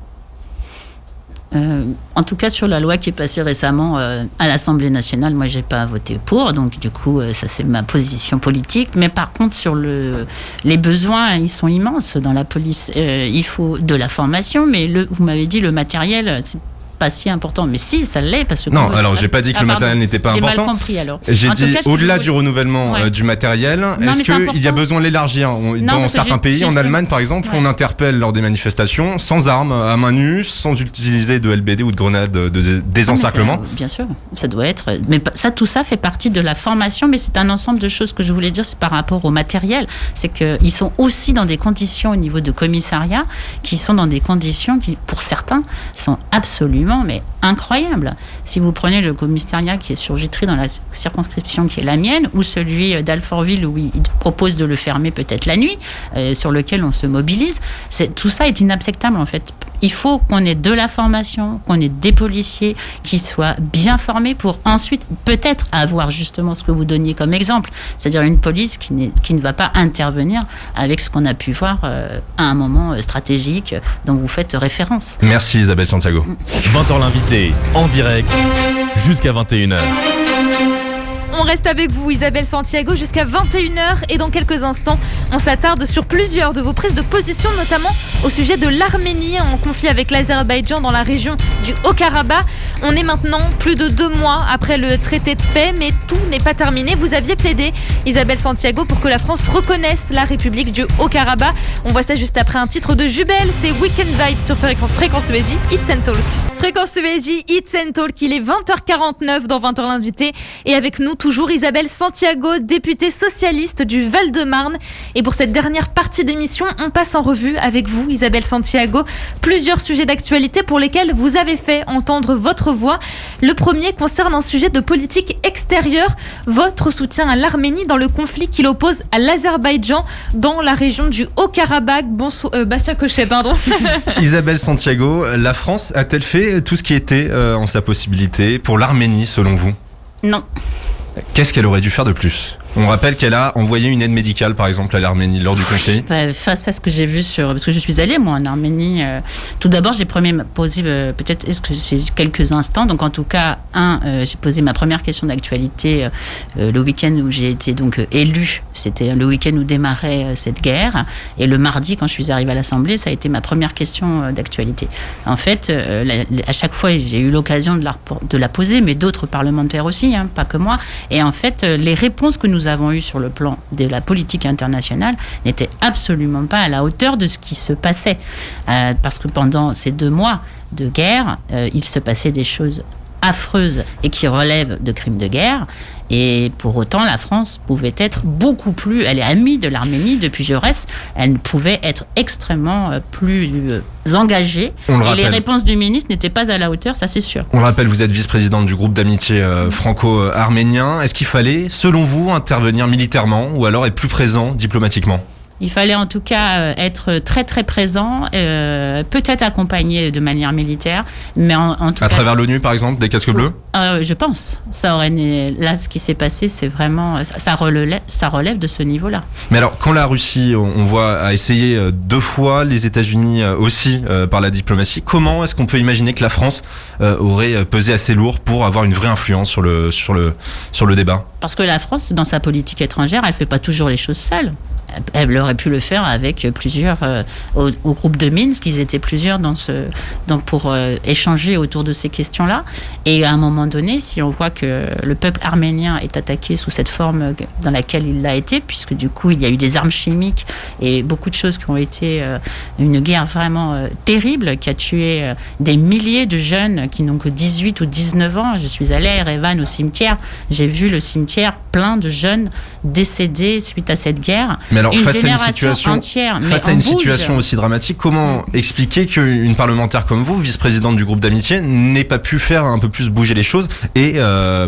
En tout cas, sur la loi qui est passée récemment à l'Assemblée nationale, moi, j'ai pas voté pour, donc du coup, ça c'est ma position politique. Mais par contre, sur les besoins, ils sont immenses dans la police. Il faut de la formation, mais vous m'avez dit le matériel, c'est pas si important. Mais si, ça l'est parce que. Non, alors j'ai pas dit que le matériel n'était pas important. J'ai mal compris alors. J'ai En tout dit cas, au-delà du renouvellement du matériel, est-ce qu'il y a besoin de l'élargir? Dans certains pays, en Allemagne par exemple, on interpelle lors des manifestations sans armes, à main nue, sans utiliser de LBD ou de grenades de désencerclement. Bien sûr, ça doit être. Mais ça, tout ça fait partie de la formation, mais c'est un ensemble de choses que je voulais dire, c'est par rapport au matériel. C'est qu'ils sont aussi dans des conditions au niveau de commissariat qui sont dans des conditions qui, pour certains, sont absolument incroyables. Si vous prenez le commissariat qui est sur Vitry dans la circonscription qui est la mienne, ou celui d'Alfortville où ils proposent de le fermer peut-être la nuit, sur lequel on se mobilise, tout ça est inacceptable en fait. Il faut qu'on ait de la formation, qu'on ait des policiers qui soient bien formés pour ensuite peut-être avoir justement ce que vous donniez comme exemple, c'est-à-dire une police qui ne va pas intervenir avec ce qu'on a pu voir à un moment stratégique dont vous faites référence. Merci Isabelle Santiago. 20h l'invité, en direct, jusqu'à 21h. On reste avec vous Isabelle Santiago jusqu'à 21h et dans quelques instants on s'attarde sur plusieurs de vos prises de position, notamment au sujet de l'Arménie en conflit avec l'Azerbaïdjan dans la région du Haut-Karabakh. On est maintenant plus de 2 mois après le traité de paix, mais tout n'est pas terminé. Vous aviez plaidé, Isabelle Santiago, pour que la France reconnaisse la République du Haut-Karabakh. On voit ça juste après un titre de Jubel, c'est Weekend Vibes sur Fréquence EJ, Hits and Talk. Fréquence EJ, Hits and Talk, il est 20h49 dans 20h l'invité et avec nous toujours Isabelle Santiago, députée socialiste du Val-de-Marne. Et pour cette dernière partie d'émission, on passe en revue avec vous, Isabelle Santiago, plusieurs sujets d'actualité pour lesquels vous avez fait entendre votre voix. Le premier concerne un sujet de politique extérieure, votre soutien à l'Arménie dans le conflit qui l'oppose à l'Azerbaïdjan dans la région du Haut-Karabakh. Bastien Cochet, pardon. Isabelle Santiago, la France a-t-elle fait tout ce qui était en sa possibilité pour l'Arménie selon vous? Non. Qu'est-ce qu'elle aurait dû faire de plus? On rappelle qu'elle a envoyé une aide médicale, par exemple, à l'Arménie lors du conflit. Face à ce que j'ai vu parce que je suis allée, moi, en Arménie. Tout d'abord, j'ai posé, peut-être, est-ce que j'ai quelques instants. Donc, en tout cas, j'ai posé ma première question d'actualité le week-end où j'ai été donc élue. C'était le week-end où démarrait cette guerre. Et le mardi, quand je suis arrivée à l'Assemblée, ça a été ma première question d'actualité. En fait, à chaque fois, j'ai eu l'occasion de la poser, mais d'autres parlementaires aussi, pas que moi. Et en fait, les réponses que nous avons eues sur le plan de la politique internationale n'étaient absolument pas à la hauteur de ce qui se passait. Parce que pendant ces 2 mois de guerre, il se passait des choses affreuses et qui relèvent de crimes de guerre. Et pour autant, la France pouvait être beaucoup plus... Elle est amie de l'Arménie depuis Jaurès. Elle pouvait être extrêmement plus engagée. Et les réponses du ministre n'étaient pas à la hauteur, ça c'est sûr. On le rappelle, vous êtes vice-présidente du groupe d'amitié franco-arménien. Est-ce qu'il fallait, selon vous, intervenir militairement ou alors être plus présent diplomatiquement ? Il fallait en tout cas être très très présent, peut-être accompagné de manière militaire, mais en tout cas... À travers l'ONU par exemple, des casques bleus ? Je pense. Là, ce qui s'est passé, c'est vraiment... Ça relève de ce niveau-là. Mais alors, quand la Russie, on voit, a essayé 2 fois, les États-Unis aussi, par la diplomatie, comment est-ce qu'on peut imaginer que la France aurait pesé assez lourd pour avoir une vraie influence sur le débat ? Parce que la France, dans sa politique étrangère, elle ne fait pas toujours les choses seule. Elle aurait pu le faire avec plusieurs au groupe de Minsk, ils étaient plusieurs pour échanger autour de ces questions-là. Et à un moment donné, si on voit que le peuple arménien est attaqué sous cette forme dans laquelle il l'a été, puisque du coup il y a eu des armes chimiques et beaucoup de choses qui ont été une guerre vraiment terrible qui a tué des milliers de jeunes qui n'ont que 18 ou 19 ans. Je suis allée à Erevan au cimetière, j'ai vu le cimetière plein de jeunes décédés suite à cette guerre. Mais alors, face à une situation aussi dramatique, comment expliquer qu'une parlementaire comme vous, vice-présidente du groupe d'amitié, n'ait pas pu faire un peu plus bouger les choses et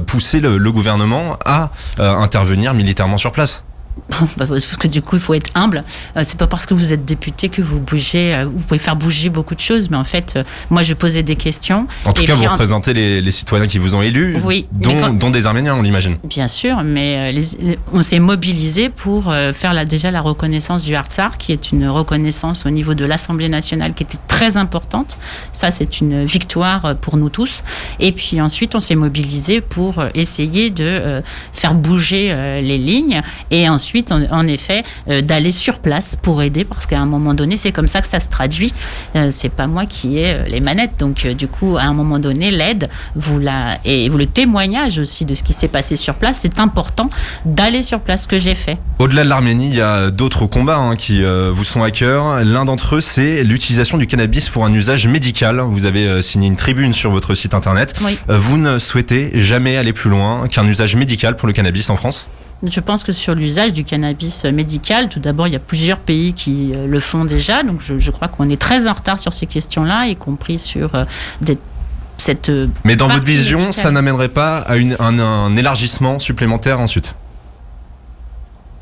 pousser le gouvernement à intervenir militairement sur place ? Parce que du coup, il faut être humble. C'est pas parce que vous êtes député que vous bougez. Vous pouvez faire bouger beaucoup de choses, mais en fait, moi, je posais des questions. En tout cas, vous représentez les citoyens qui vous ont élus, oui, dont des Arméniens, on l'imagine. Bien sûr, mais on s'est mobilisé pour faire déjà la reconnaissance du Artsakh, qui est une reconnaissance au niveau de l'Assemblée nationale qui était très importante. Ça, c'est une victoire pour nous tous. Et puis ensuite, on s'est mobilisé pour essayer de faire bouger les lignes. Et ensuite, ensuite, en effet, d'aller sur place pour aider, parce qu'à un moment donné, c'est comme ça que ça se traduit. C'est pas moi qui ai les manettes, donc du coup, à un moment donné, l'aide, et le témoignage aussi de ce qui s'est passé sur place, c'est important d'aller sur place, ce que j'ai fait. Au-delà de l'Arménie, il y a d'autres combats qui vous sont à cœur. L'un d'entre eux, c'est l'utilisation du cannabis pour un usage médical. Vous avez signé une tribune sur votre site internet. Oui. Vous ne souhaitez jamais aller plus loin qu'un usage médical pour le cannabis en France ? Je pense que sur l'usage du cannabis médical, tout d'abord, il y a plusieurs pays qui le font déjà. Donc, je crois qu'on est très en retard sur ces questions-là, y compris sur cette Mais dans votre partie vision, médicale. ça n'amènerait pas à un élargissement supplémentaire ensuite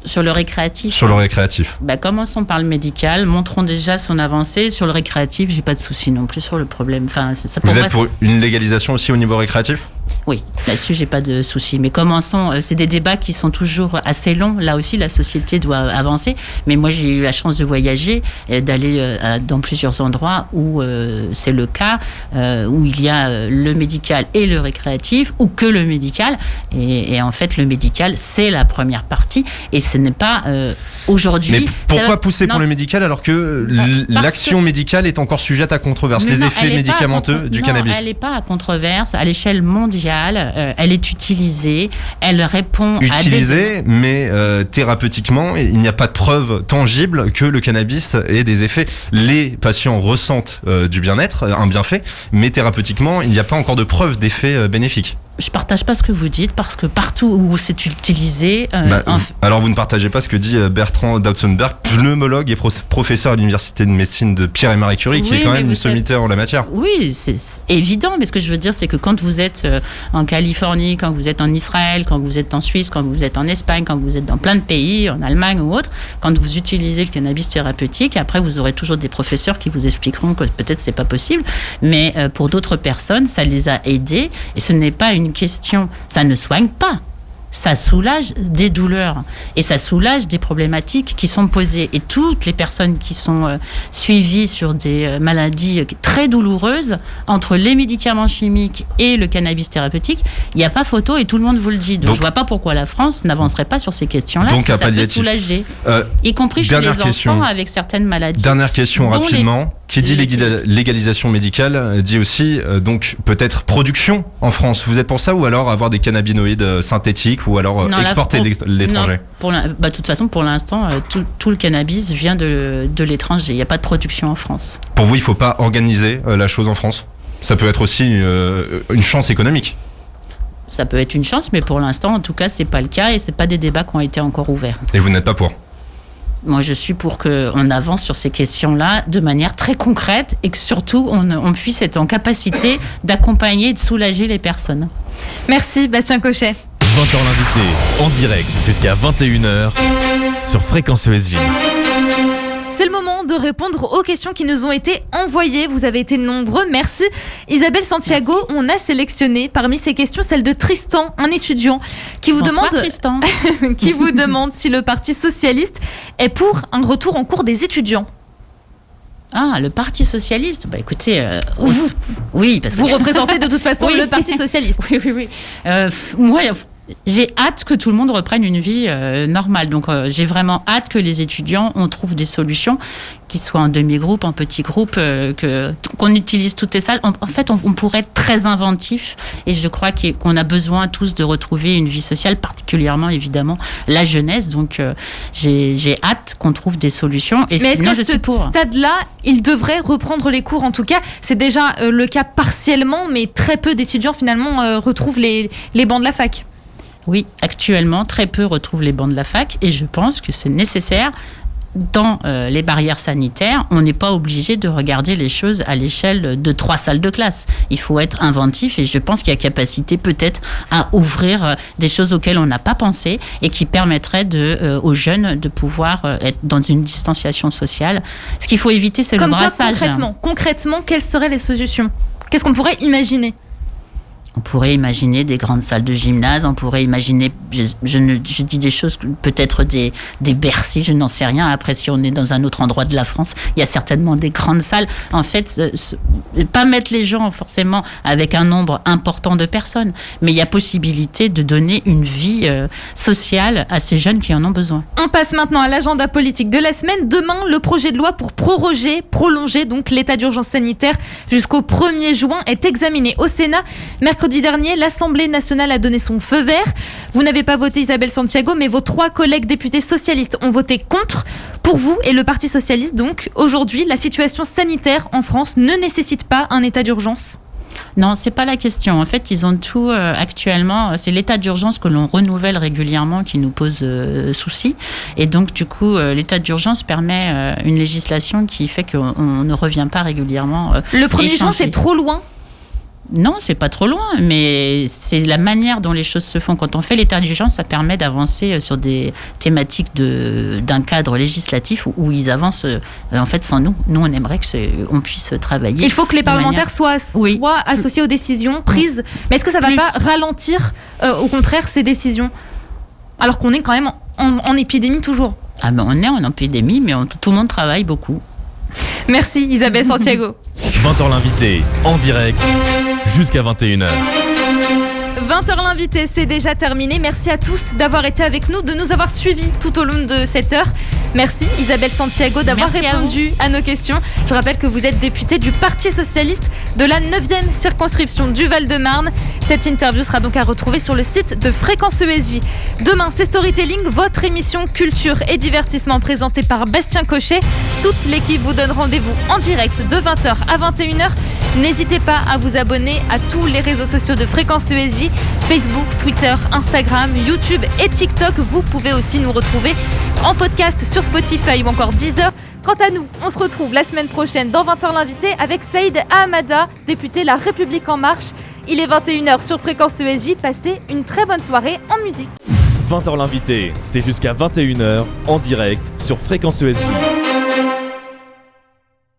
Sur le récréatif. sur le récréatif? Commençons par le médical, montrons déjà son avancée. Sur le récréatif, j'ai pas de souci non plus sur le problème. Enfin, ça Vous êtes pour une légalisation aussi au niveau récréatif? Oui, là-dessus, j'ai pas de souci. Mais commençons, c'est des débats qui sont toujours assez longs. Là aussi, la société doit avancer. Mais moi, j'ai eu la chance de voyager, d'aller dans plusieurs endroits où c'est le cas, où il y a le médical et le récréatif, ou que le médical. Et en fait, le médical, c'est la première partie. Et ce n'est pas aujourd'hui... Mais pourquoi pousser pour le médical alors que l'action médicale est encore sujette à controverse, les effets médicamenteux du cannabis? Elle n'est pas à controverse. À l'échelle mondiale, elle est utilisée, elle répond utilisée, à des... mais thérapeutiquement, il n'y a pas de preuve tangible que le cannabis ait des effets. Les patients ressentent du bien-être, un bienfait, mais thérapeutiquement, il n'y a pas encore de preuve d'effets bénéfiques. Je partage pas ce que vous dites parce que partout où c'est utilisé... Alors vous ne partagez pas ce que dit Bertrand Dautzenberg, pneumologue et professeur à l'université de médecine de Pierre et Marie Curie, qui est quand même une sommité en la matière. Oui, c'est évident, mais ce que je veux dire, c'est que quand vous êtes en Californie, quand vous êtes en Israël, quand vous êtes en Suisse, quand vous êtes en Espagne, quand vous êtes dans plein de pays, en Allemagne ou autre, quand vous utilisez le cannabis thérapeutique, après vous aurez toujours des professeurs qui vous expliqueront que peut-être c'est pas possible, mais pour d'autres personnes, ça les a aidés, et ce n'est pas une question, ça ne soigne pas. Ça soulage des douleurs et ça soulage des problématiques qui sont posées. Et toutes les personnes qui sont suivies sur des maladies très douloureuses, entre les médicaments chimiques et le cannabis thérapeutique, il n'y a pas photo et tout le monde vous le dit. Donc je ne vois pas pourquoi la France n'avancerait pas sur ces questions-là, donc si ça peut soulager. Y compris chez les enfants avec certaines maladies. Dernière question rapidement. Qui dit légalisation médicale dit aussi donc peut-être production en France. Vous êtes pour ça ou alors avoir des cannabinoïdes synthétiques ou alors exporter l'étranger? De toute façon, pour l'instant, tout le cannabis vient de l'étranger. Il n'y a pas de production en France. Pour vous, il ne faut pas organiser la chose en France? Ça peut être aussi une chance économique. Ça peut être une chance, mais pour l'instant, en tout cas, c'est pas le cas et c'est pas des débats qui ont été encore ouverts. Et vous n'êtes pas pour? Moi, je suis pour qu'on avance sur ces questions-là de manière très concrète et que surtout, on puisse être en capacité d'accompagner et de soulager les personnes. Merci, Bastien Cochet. 20h l'invité, en direct jusqu'à 21h sur Fréquence ESV. C'est le moment de répondre aux questions qui nous ont été envoyées. Vous avez été nombreux, merci. Isabelle Santiago, merci. On a sélectionné parmi ces questions celle de Tristan, un étudiant, qui vous demande qui vous demande si le Parti socialiste est pour un retour en cours des étudiants. Ah, le Parti socialiste. Écoutez, oui, parce que vous représentez de toute façon le Parti socialiste. Oui. Moi, j'ai hâte que tout le monde reprenne une vie normale. Donc, j'ai vraiment hâte que les étudiants, on trouve des solutions, qu'ils soient en demi-groupe, en petit groupe, qu'on utilise toutes les salles. En fait, on pourrait être très inventif. Et je crois qu'on a besoin tous de retrouver une vie sociale, particulièrement, évidemment, la jeunesse. Donc, j'ai hâte qu'on trouve des solutions. Et mais est-ce qu'à ce stade-là, ils devraient reprendre les cours? En tout cas, c'est déjà le cas partiellement, mais très peu d'étudiants, finalement, retrouvent les bancs de la fac. Oui, actuellement, très peu retrouvent les bancs de la fac et je pense que c'est nécessaire. Dans les barrières sanitaires, on n'est pas obligé de regarder les choses à l'échelle de 3 salles de classe. Il faut être inventif et je pense qu'il y a capacité peut-être à ouvrir des choses auxquelles on n'a pas pensé et qui permettraient aux jeunes de pouvoir être dans une distanciation sociale. Ce qu'il faut éviter, c'est le brassage. Concrètement, quelles seraient les solutions? Qu'est-ce qu'on pourrait imaginer? On pourrait imaginer des grandes salles de gymnase, on pourrait imaginer, je dis des choses, peut-être des Bercy, je n'en sais rien. Après, si on est dans un autre endroit de la France, il y a certainement des grandes salles. En fait, pas mettre les gens forcément avec un nombre important de personnes, mais il y a possibilité de donner une vie sociale à ces jeunes qui en ont besoin. On passe maintenant à l'agenda politique de la semaine. Demain, le projet de loi pour prolonger donc l'état d'urgence sanitaire jusqu'au 1er juin est examiné au Sénat. Mercredi dernier, l'Assemblée nationale a donné son feu vert. Vous n'avez pas voté Isabelle Santiago, mais vos 3 collègues députés socialistes ont voté contre. Pour vous et le Parti socialiste, donc, aujourd'hui, la situation sanitaire en France ne nécessite pas un état d'urgence ? Non, c'est pas la question. En fait, ils ont tout actuellement. C'est l'état d'urgence que l'on renouvelle régulièrement qui nous pose souci. Et donc, du coup, l'état d'urgence permet une législation qui fait qu'on ne revient pas régulièrement. Le 1er juin, c'est trop loin ? Non, c'est pas trop loin, mais c'est la manière dont les choses se font. Quand on fait l'état d'urgence, ça permet d'avancer sur des thématiques d'un cadre législatif où ils avancent en fait sans nous. Nous, on aimerait qu'on puisse travailler. Il faut que les parlementaires soient associés aux décisions prises. Mais est-ce que ça va pas ralentir, au contraire, ces décisions ? Alors qu'on est quand même en épidémie toujours. Ah ben on est en épidémie, mais tout le monde travaille beaucoup. Merci Isabelle Santiago. 20h l'invité, en direct, jusqu'à 21h. 20h l'invité, c'est déjà terminé. Merci à tous d'avoir été avec nous, de nous avoir suivis tout au long de cette heure. Merci Isabelle Santiago d'avoir répondu à nos questions. Je rappelle que vous êtes députée du Parti Socialiste de la 9e circonscription du Val-de-Marne. Cette interview sera donc à retrouver sur le site de Fréquence ESJ. Demain, c'est Storytelling, votre émission culture et divertissement présentée par Bastien Cochet. Toute l'équipe vous donne rendez-vous en direct de 20h à 21h. N'hésitez pas à vous abonner à tous les réseaux sociaux de Fréquence ESJ, Facebook, Twitter, Instagram, YouTube et TikTok. Vous pouvez aussi nous retrouver en podcast sur Spotify ou encore Deezer. Quant à nous, on se retrouve la semaine prochaine dans 20h l'invité avec Saïd Ahmada, député La République En Marche. Il est 21h sur Fréquence ESJ. Passez une très bonne soirée en musique. 20h l'invité, c'est jusqu'à 21h en direct sur Fréquence ESJ.